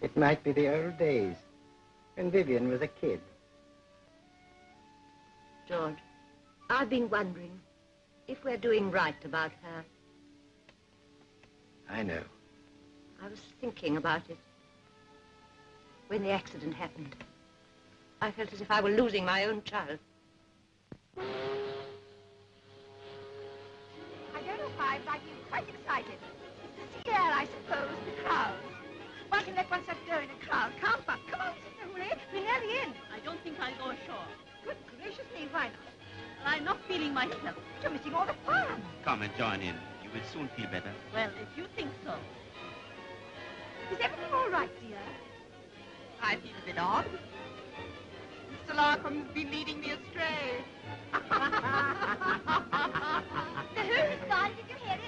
It might be the old days, when Vivian was a kid. George, I've been wondering if we're doing right about her. I know. I was thinking about it. When the accident happened, I felt as if I were losing my own child. I don't know why, but I feel quite excited. It's the sea air, I suppose, the crowds. One can let oneself go in a crowd, can't one? Come on, Sister Hooray, we're nearly in. I don't think I'll go ashore. Good gracious me, why not? I'm not feeling myself. You're missing all the fun. Come and join in. You will soon feel better. Well, if you think so. Is everything all right, dear? I feel a bit odd. Mr. Larkin's been leading me astray. The hooray gone, did you hear it?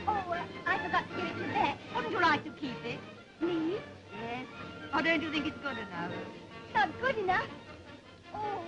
Oh, I forgot to give it to Beth. Wouldn't you like to keep it? Me? Yes. Or don't you think it's good enough? It's not good enough. Oh.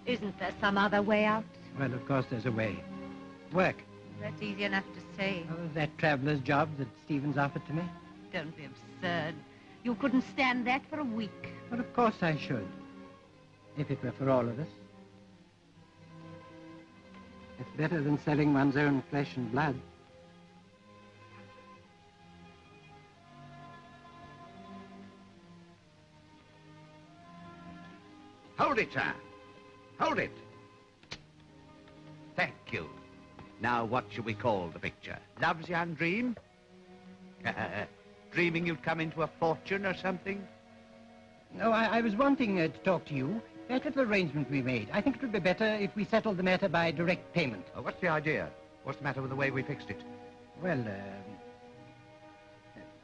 Isn't there some other way out? Well, of course there's a way. Work. That's easy enough to say. Oh, that traveller's job that Stephen's offered to me? Don't be absurd. You couldn't stand that for a week. Well, of course I should. If it were for all of us. It's better than selling one's own flesh and blood. Hold it, sir. Hold it. Thank you. Now, what shall we call the picture? Love's young dream? Dreaming you'd come into a fortune or something? No, I was wanting to talk to you. That little arrangement we made. I think it would be better if we settled the matter by direct payment. What's the idea? What's the matter with the way we fixed it? Well,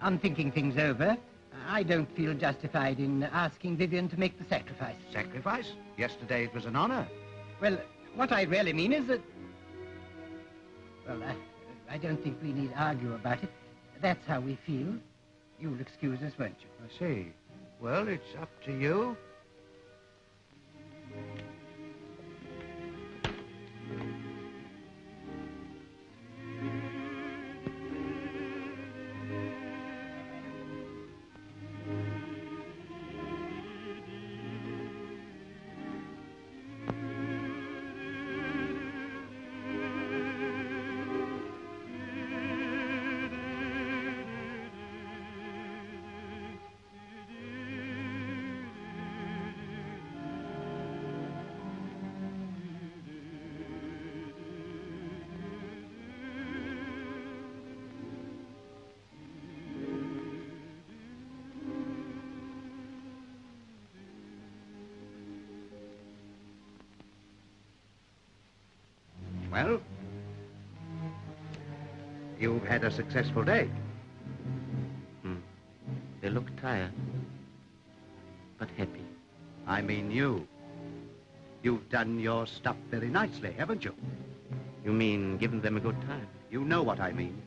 on thinking things over, I don't feel justified in asking Vivian to make the sacrifice. Sacrifice? Yesterday it was an honor. Well, what I really mean is that... Well, I don't think we need argue about it. That's how we feel. You'll excuse us, won't you? I see. Well, it's up to you. Well, you've had a successful day. They look tired, but happy. I mean you. You've done your stuff very nicely, haven't you? You mean given them a good time? You know what I mean.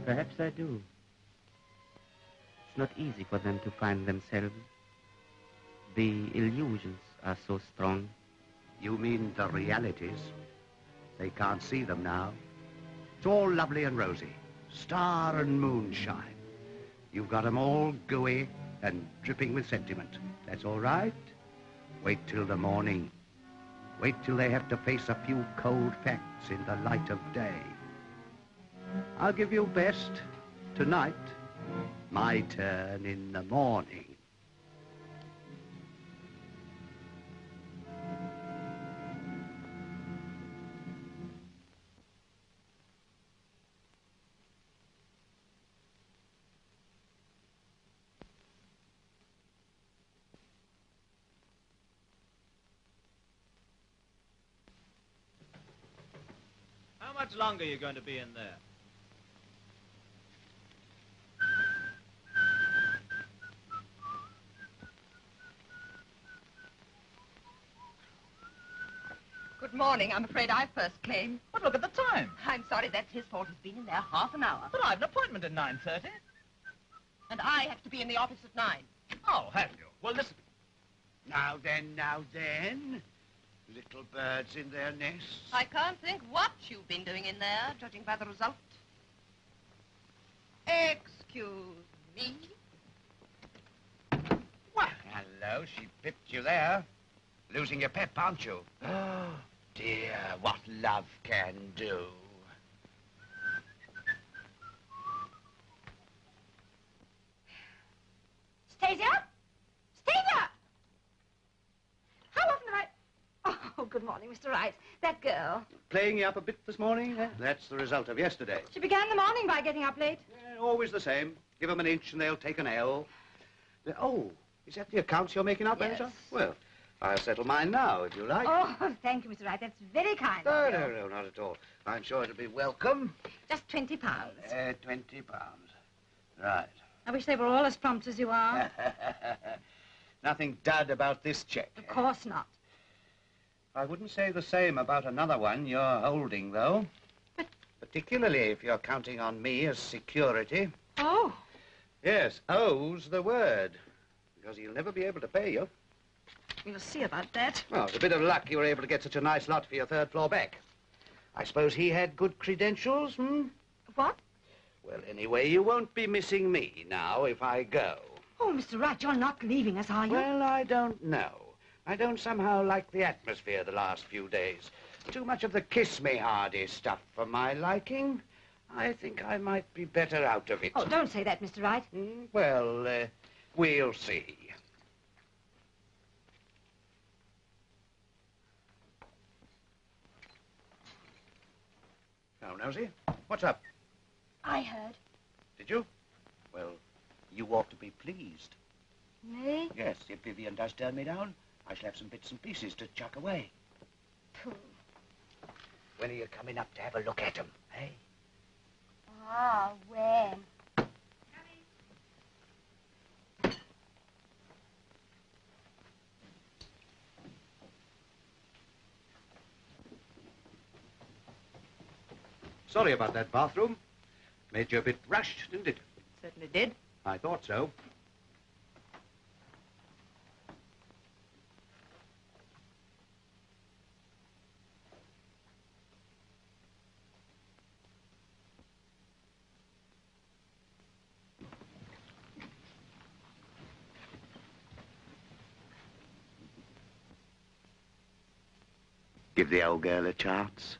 Perhaps I do. It's not easy for them to find themselves. The illusions are so strong. You mean the realities? They can't see them now. It's all lovely and rosy. Star and moonshine. You've got 'em all gooey and dripping with sentiment. That's all right. Wait till the morning. Wait till they have to face a few cold facts in the light of day. I'll give you best tonight. My turn in the morning. How much longer are you going to be in there? Good morning. I'm afraid I first came. But look at the time. I'm sorry, that's his fault. He's been in there half an hour. But I've an appointment at 9:30. And I have to be in the office at 9. Oh, have you? Well, listen. Now then. Little birds in their nests. I can't think what you've been doing in there, judging by the result. Excuse me. Well, hello, she pipped you there. Losing your pep, aren't you? Oh, dear, what love can do. Stasia? Stasia! How often have I... Oh, good morning, Mr. Wright. That girl. Playing you up a bit this morning, eh? That's the result of yesterday. She began the morning by getting up late. Yeah, always the same. Give them an inch and they'll take an L. Oh, is that the accounts you're making up, Yes. Manager? Well, I'll settle mine now, if you like. Oh, thank you, Mr. Wright. That's very kind No, of you. no, not at all. I'm sure it'll be welcome. Just £20. £20. Right. I wish they were all as prompt as you are. Nothing dud about this check. Of course not. I wouldn't say the same about another one you're holding, though. But... Particularly if you're counting on me as security. Oh. Yes, O's the word. Because he'll never be able to pay you. We'll see about that. Well, it's a bit of luck you were able to get such a nice lot for your third floor back. I suppose he had good credentials, What? Well, anyway, you won't be missing me now if I go. Oh, Mr. Wright, you're not leaving us, are you? Well, I don't know. I don't somehow like the atmosphere the last few days. Too much of the kiss-me-hardy stuff for my liking. I think I might be better out of it. Oh, don't say that, Mr. Wright. Well, we'll see. Now, Nosy, what's up? I heard. Did you? Well, you ought to be pleased. Me? Yes, if Vivian does turn me down, I shall have some bits and pieces to chuck away. Pooh. When are you coming up to have a look at 'em, eh? Ah, when? Sorry about that bathroom. Made you a bit rushed, didn't it? Certainly did. I thought so. Give the old girl a chance.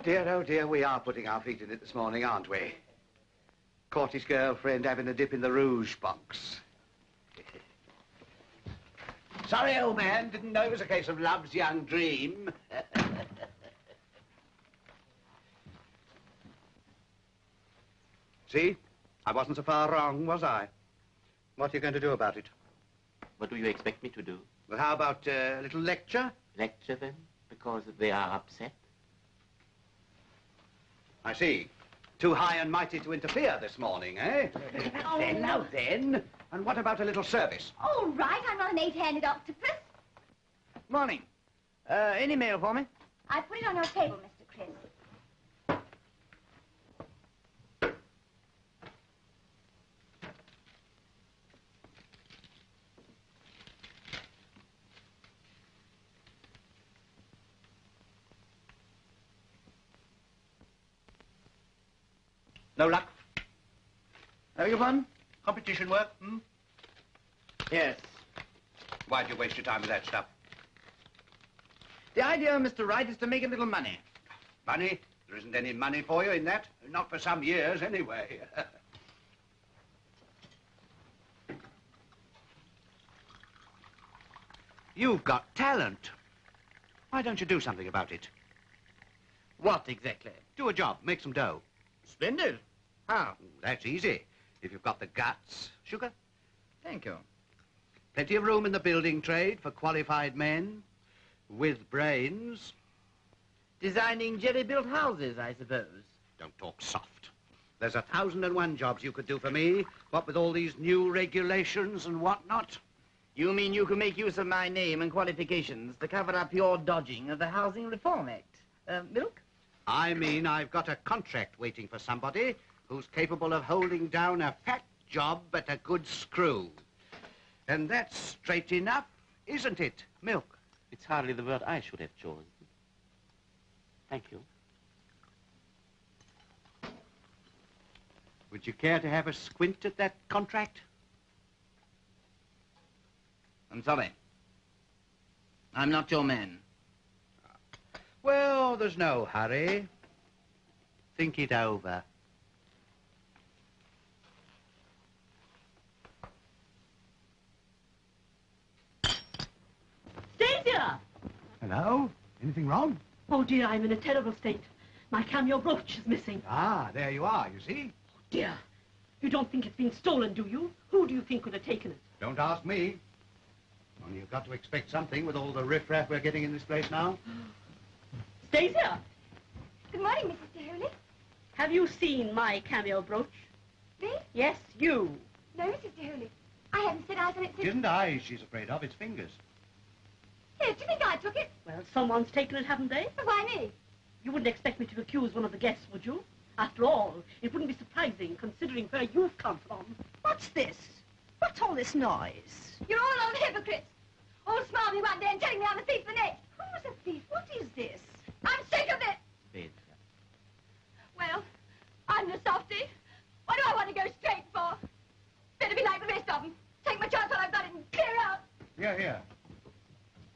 Oh dear, we are putting our feet in it this morning, aren't we? Caught his girlfriend having a dip in the rouge box. Sorry, old man, didn't know it was a case of love's young dream. See? I wasn't so far wrong, was I? What are you going to do about it? What do you expect me to do? Well, how about a little lecture? Lecture them because they are upset? I see. Too high and mighty to interfere this morning, eh? Now then. And what about a little service? All right, I'm not an 8-handed octopus. Morning. Any mail for me? I put it on your table, Mr. Chris. No luck? Have you fun? Competition work, hmm? Yes. Why'd you waste your time with that stuff? The idea, Mr. Wright, is to make a little money. Money? There isn't any money for you in that. Not for some years, anyway. You've got talent. Why don't you do something about it? What exactly? Do a job, make some dough. Splendid. How? That's easy. If you've got the guts. Sugar? Thank you. Plenty of room in the building trade for qualified men with brains. Designing jerry-built houses, I suppose. Don't talk soft. There's 1,001 jobs you could do for me, what with all these new regulations and whatnot. You mean you can make use of my name and qualifications to cover up your dodging of the Housing Reform Act? Milk? I mean I've got a contract waiting for somebody who's capable of holding down a fat job at a good screw. And that's straight enough, isn't it, Milk? It's hardly the word I should have chosen. Thank you. Would you care to have a squint at that contract? I'm sorry. I'm not your man. Well, there's no hurry. Think it over. Stasia! Hello? Anything wrong? Oh, dear, I'm in a terrible state. My cameo brooch is missing. Ah, there you are, you see? Oh, dear. You don't think it's been stolen, do you? Who do you think could have taken it? Don't ask me. Only you've got to expect something with all the riffraff we're getting in this place now. Stasia! Good morning, Mrs. DeHooley. Have you seen my cameo brooch? Me? Yes, you. No, Mrs. DeHooley. I haven't set eyes on it It since... isn't eyes she's afraid of, it's fingers. Yes, do you think I took it? Well, someone's taken it, haven't they? But why me? You wouldn't expect me to accuse one of the guests, would you? After all, it wouldn't be surprising, considering where you've come from. What's this? What's all this noise? You're all old hypocrites. All smarmy one day and telling me I'm a thief the next. Who's a thief? What is this? I'm sick of it. Wait. Well, I'm the softie. What do I want to go straight for? Better be like the rest of them. Take my chance while I've got it and clear out. Here.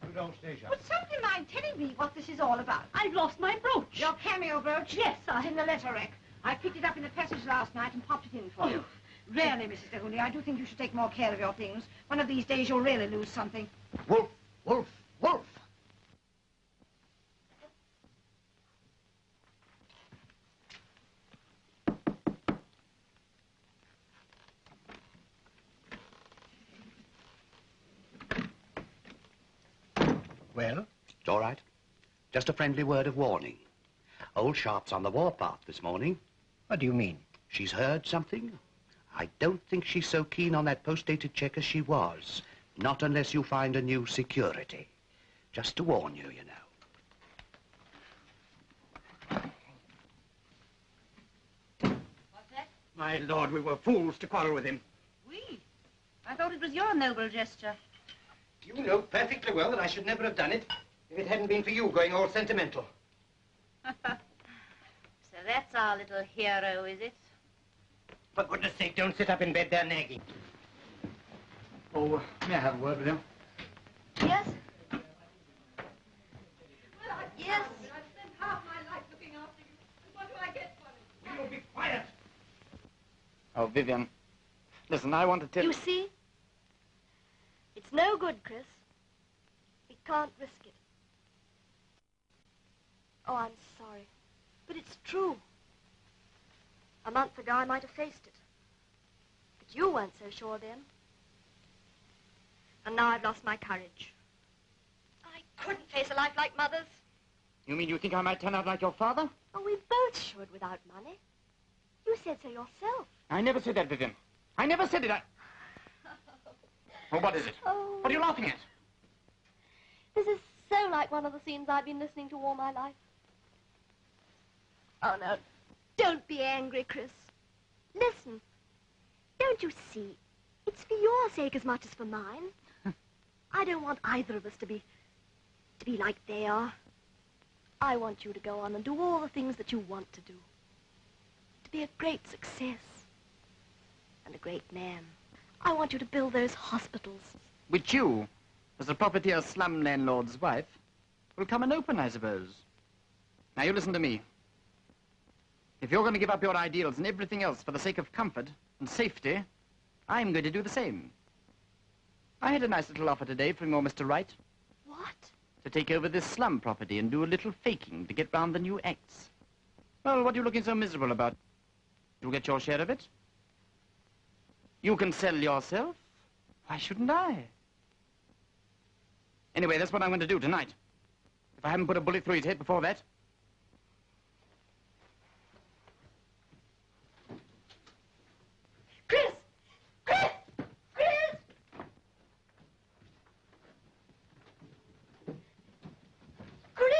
Good old Stasia. Would somebody mind telling me what this is all about? I've lost my brooch. Your cameo brooch? Yes, It's in the letter rack. I picked it up in the passage last night and popped it in for you. Really, Mrs. DeHooley, I do think you should take more care of your things. One of these days you'll really lose something. Wolf! Well? It's all right. Just a friendly word of warning. Old Sharp's on the warpath this morning. What do you mean? She's heard something. I don't think she's so keen on that post-dated check as she was. Not unless you find a new security. Just to warn you, you know. What's that? My lord, we were fools to quarrel with him. We? I thought it was your noble gesture. You know perfectly well that I should never have done it if it hadn't been for you going all sentimental. So that's our little hero, is it? For goodness sake, don't sit up in bed there nagging. Oh, may I have a word with you? Yes? Yes. I've spent half my life looking after you. And what do I get for it? You'll be quiet. Oh, Vivian, listen, I want to tell You see? It's no good, Chris. We can't risk it. Oh, I'm sorry. But it's true. A month ago, I might have faced it. But you weren't so sure then. And now I've lost my courage. I couldn't face a life like Mother's. You mean you think I might turn out like your father? Oh, we both should without money. You said so yourself. I never said that, Vivian. I never said it. Oh, what is it? Oh. What are you laughing at? This is so like one of the scenes I've been listening to all my life. Oh, no. Don't be angry, Chris. Listen. Don't you see? It's for your sake as much as for mine. I don't want either of us to be like they are. I want you to go on and do all the things that you want to do. To be a great success. And a great man. I want you to build those hospitals. Which you, as a propertier slum landlord's wife, will come and open, I suppose. Now, you listen to me. If you're going to give up your ideals and everything else for the sake of comfort and safety, I'm going to do the same. I had a nice little offer today from your Mr. Wright. What? To take over this slum property and do a little faking to get round the new acts. Well, what are you looking so miserable about? You'll get your share of it. You can sell yourself. Why shouldn't I? Anyway, that's what I'm going to do tonight. If I haven't put a bullet through his head before that. Chris! Chris! Chris! Chris!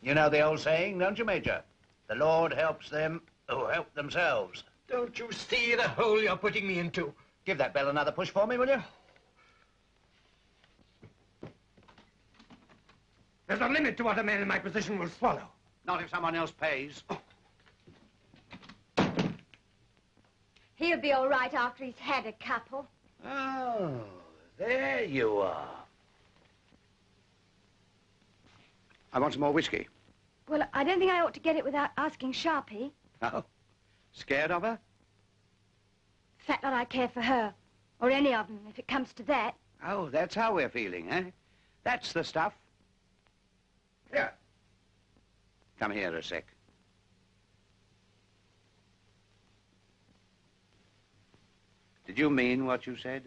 You know the old saying, don't you, Major? The Lord helps them who help themselves. Don't you see the hole you're putting me into? Give that bell another push for me, will you? There's a limit to what a man in my position will swallow. Not if someone else pays. He'll be all right after he's had a couple. Oh, there you are. I want some more whiskey. Well, I don't think I ought to get it without asking Sharpie. Oh, scared of her? The fact that I care for her, or any of them, if it comes to that. Oh, that's how we're feeling, eh? That's the stuff. Here. Come here a sec. Did you mean what you said?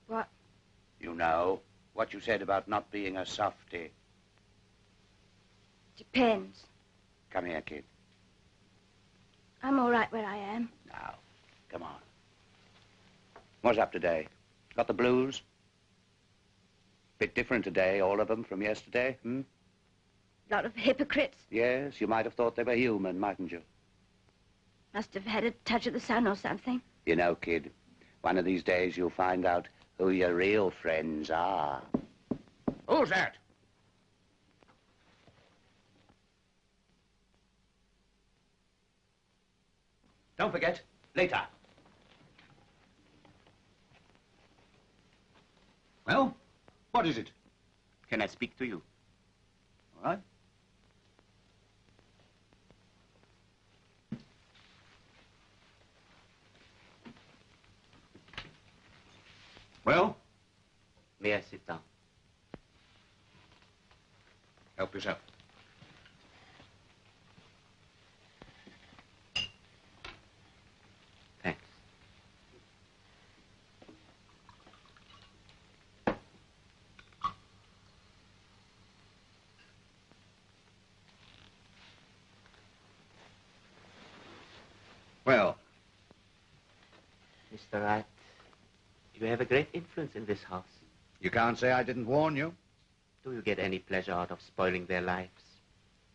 What? You know, what you said about not being a softy. Depends. Come here, kid. I'm all right where I am. Now, come on. What's up today? Got the blues? Bit different today, all of them, from yesterday, hmm? Lot of hypocrites. Yes, you might have thought they were human, mightn't you? Must have had a touch of the sun or something. You know, kid, one of these days you'll find out who your real friends are. Who's that? Don't forget, later. Well, what is it? Can I speak to you? All right. Well, May I sit down? Help yourself. Thanks. Well? Mr. Wright, you have a great influence in this house. You can't say I didn't warn you. Do you get any pleasure out of spoiling their lives?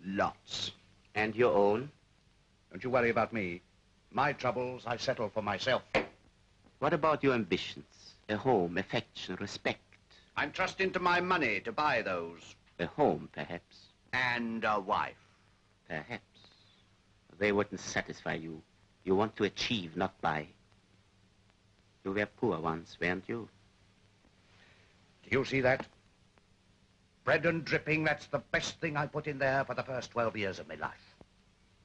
Lots. And your own? Don't you worry about me. My troubles I settle for myself. What about your ambitions? A home, affection, respect? I'm trusting to my money to buy those. A home, perhaps? And a wife. Perhaps. They wouldn't satisfy you. You want to achieve, not buy. You were poor once, weren't you? Do you see that? Bread and dripping, that's the best thing I put in there for the first 12 years of my life.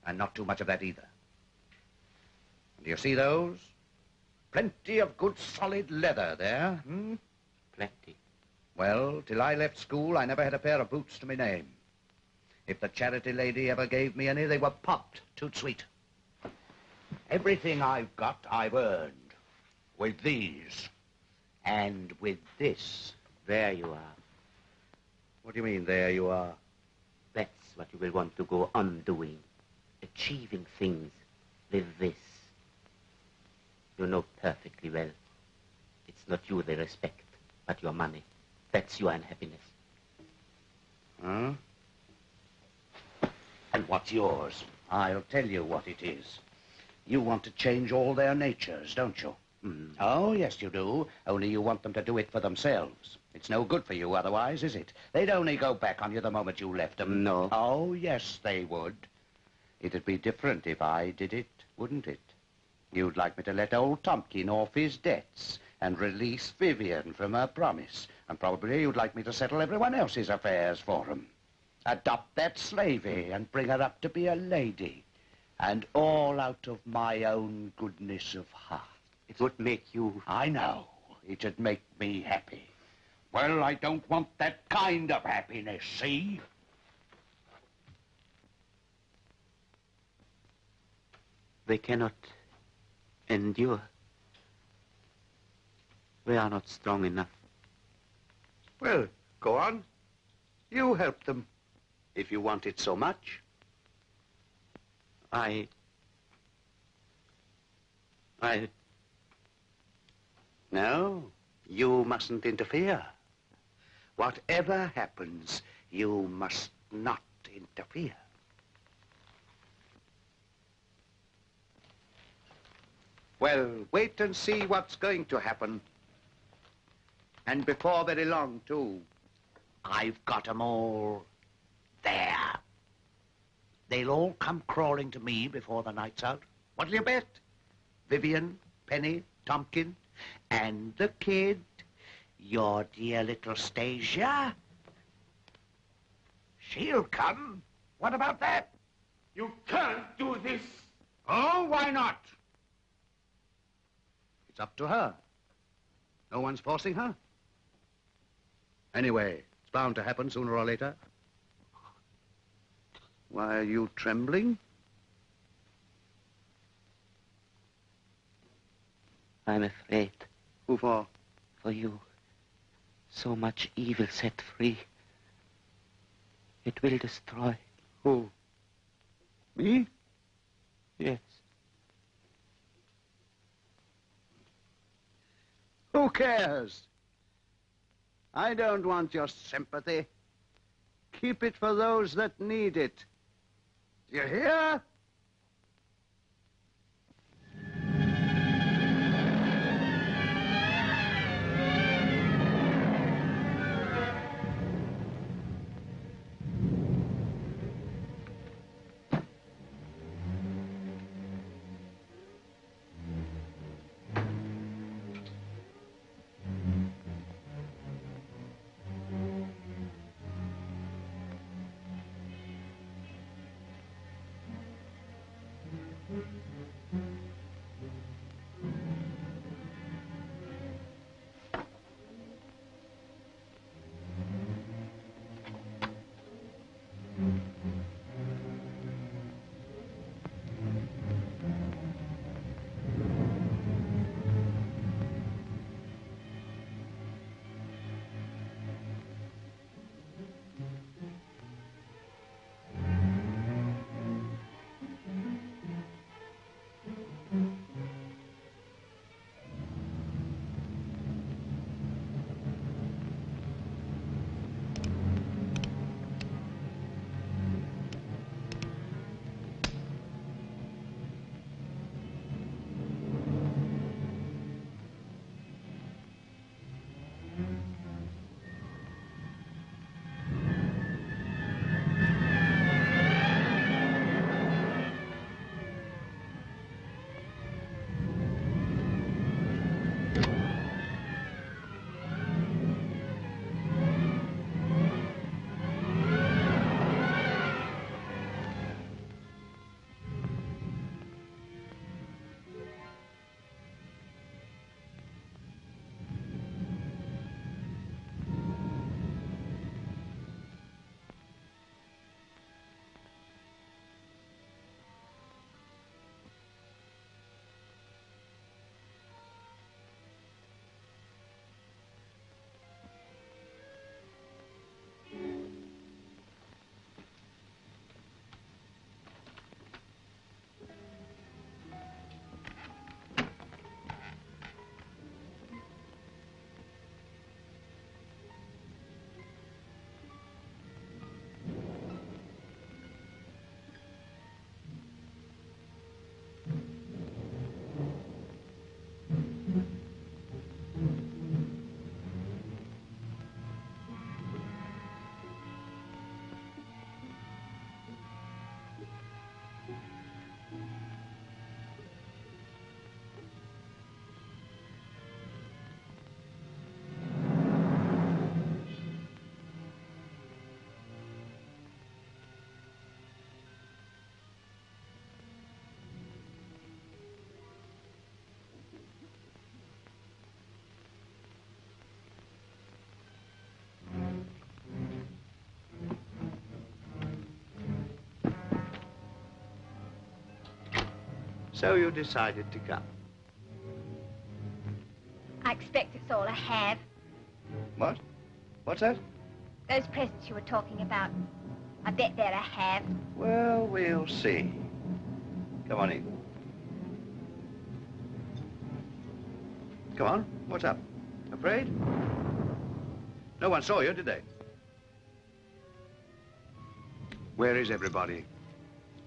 And not too much of that either. Do you see those? Plenty of good solid leather there, hmm? Plenty. Well, till I left school, I never had a pair of boots to my name. If the charity lady ever gave me any, they were popped, toot sweet. Everything I've got, I've earned. With these. And with this. There you are. What do you mean, there you are? That's what you will want to go on doing. Achieving things with this. You know perfectly well. It's not you they respect, but your money. That's your unhappiness. Huh? And what's yours? I'll tell you what it is. You want to change all their natures, don't you? Mm. Oh, yes, you do. Only you want them to do it for themselves. It's no good for you otherwise, is it? They'd only go back on you the moment you left them. No. Oh, yes, they would. It'd be different if I did it, wouldn't it? You'd like me to let old Tompkin off his debts and release Vivian from her promise. And probably you'd like me to settle everyone else's affairs for him. Adopt that slavey and bring her up to be a lady. And all out of my own goodness of heart. It would make you... I know. It'd make me happy. Well, I don't want that kind of happiness, see? They cannot endure. They are not strong enough. Well, go on. You help them, if you want it so much. No, you mustn't interfere. Whatever happens, you must not interfere. Well, wait and see what's going to happen. And before very long, too. I've got 'em all there. They'll all come crawling to me before the night's out. What'll you bet? Vivian, Penny, Tompkin, and the kid, your dear little Stasia. She'll come. What about that? You can't do this. Oh, why not? It's up to her. No one's forcing her. Anyway, it's bound to happen sooner or later. Why are you trembling? I'm afraid. Who for? For you. So much evil set free. It will destroy. Who? Me? Yes. Who cares? I don't want your sympathy. Keep it for those that need it. Do you hear? So you decided to come. I expect it's all a have. What? What's that? Those presents you were talking about. I bet they're a have. Well, we'll see. Come on in. Come on, what's up? Afraid? No one saw you, did they? Where is everybody?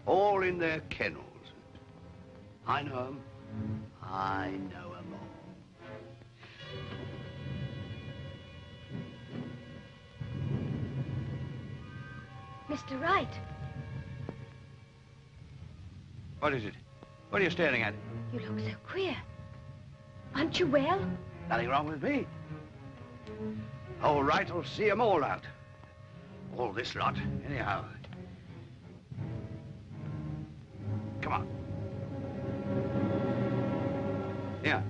All in their kennels. I know them. I know them all. Mr. Wright. What is it? What are you staring at? You look so queer. Aren't you well? Nothing wrong with me. All right, I'll see 'em all out. All this lot, anyhow. Come on. Here.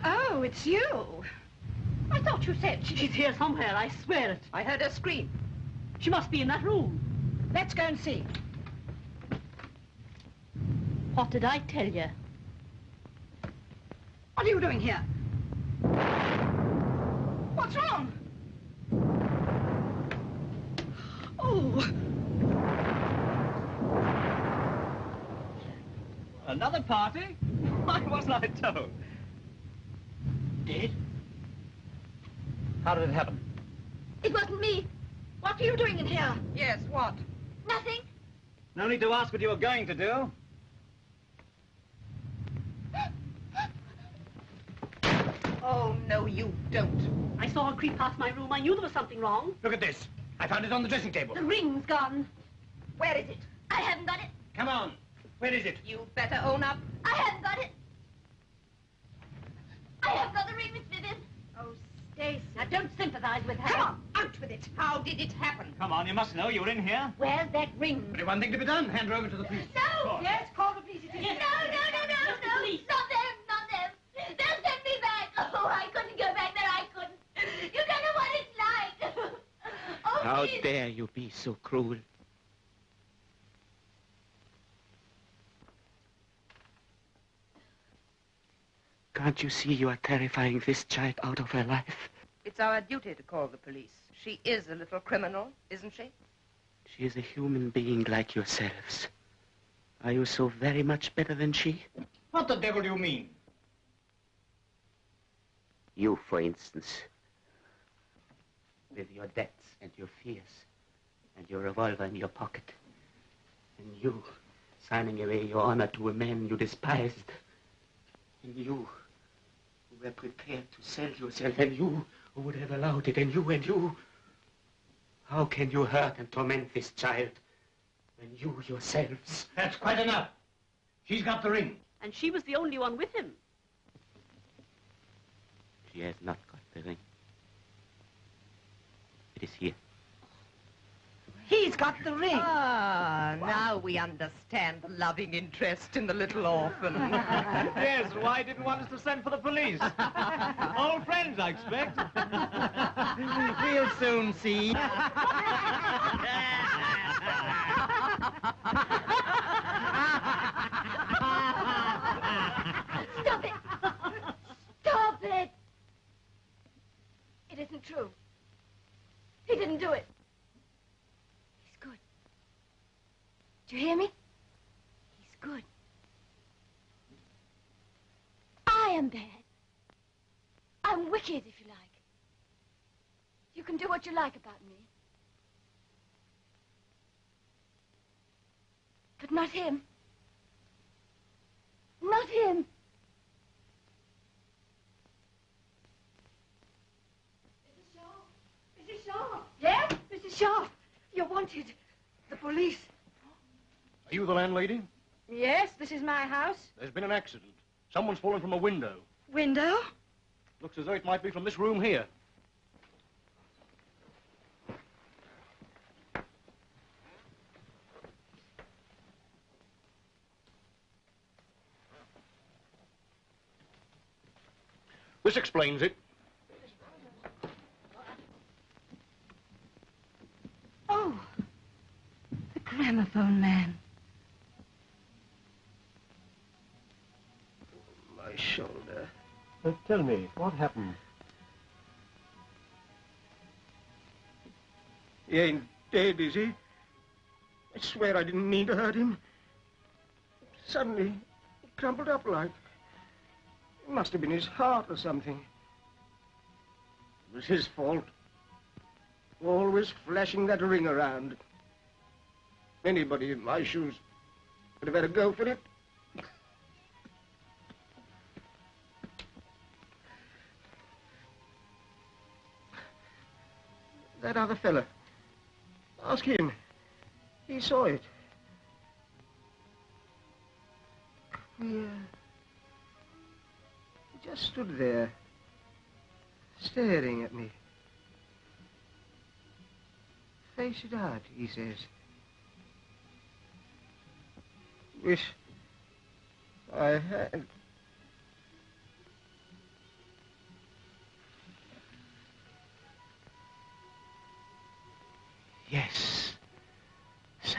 Oh, it's you. I thought you said She's here somewhere, I swear it. I heard her scream. She must be in that room. Let's go and see. What did I tell you? What are you doing here? What's wrong? Oh. Another party? Why wasn't I told? Dead? How did it happen? It wasn't me. What are you doing in here? Yes, what? Nothing. No need to ask what you were going to do. Oh, no, you don't. I saw her creep past my room. I knew there was something wrong. Look at this. I found it on the dressing table. The ring's gone. Where is it? I haven't got it. Come on. Where is it? You better own up. I haven't got it. I haven't got the ring, Miss Vivian. Oh, Stacy. Now, don't sympathize with her. Come on, out with it. How did it happen? Come on, you must know. You were in here. Where's that ring? Only one thing to be done. Hand her over to the police. No! Yes, call the police. No. Not them. They'll send me back. Oh, I couldn't go back there. I couldn't. You don't know what it's like. Oh, How please. dare you be so cruel? Can't you see you are terrifying this child out of her life? It's our duty to call the police. She is a little criminal, isn't she? She is a human being like yourselves. Are you so very much better than she? What the devil do you mean? You, for instance, with your debts and your fears, and your revolver in your pocket, and you signing away your honor to a man you despised, and you who were prepared to sell yourself, and you who would have allowed it, and you. How can you hurt and torment this child when you yourselves... That's quite enough. She's got the ring. And she was the only one with him. She has not got the ring. It is here. He's got the ring. Ah, now we understand the loving interest in the little orphan. Yes, why didn't want us to send for the police? Old friends, I expect. We'll soon see. Stop it! Stop it! It isn't true. He didn't do it. He's good. Do you hear me? He's good. I am bad. I'm wicked, if you like. You can do what you like about me. But not him. Not him. Mrs. Shaw! Yes? Mrs. Shaw, you're wanted. The police. Are you the landlady? Yes, this is my house. There's been an accident. Someone's fallen from a window. Window? Looks as though it might be from this room here. This explains it. Oh, the gramophone man. My shoulder. Tell me, what happened? He ain't dead, is he? I swear I didn't mean to hurt him. Suddenly, he crumpled up like. It must have been his heart or something. It was his fault. Always flashing that ring around. Anybody in my shoes would have had a go for it. That other fella. Ask him. He saw it. He just stood there, staring at me. Face it out, he says. Wish I had. Yes, sir.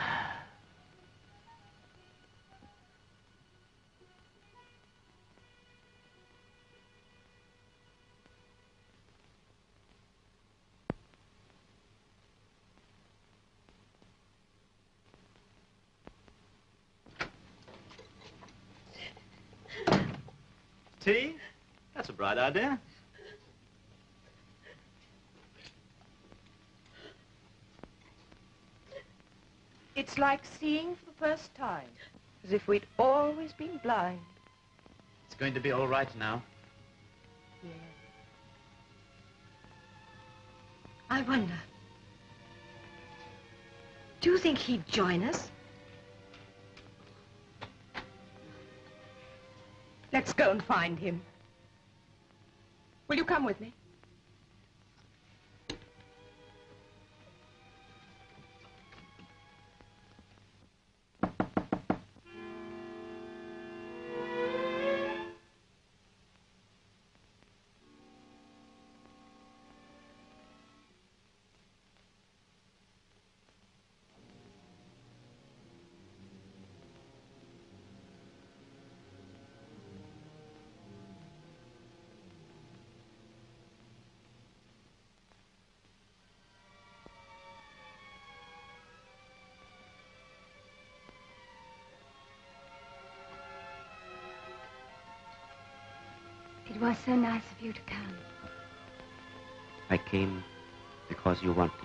Tea? That's a bright idea. It's like seeing for the first time, as if we'd always been blind. It's going to be all right now. Yes. I wonder, do you think he'd join us? Let's go and find him. Will you come with me? was so nice of you to come. I came because you wanted.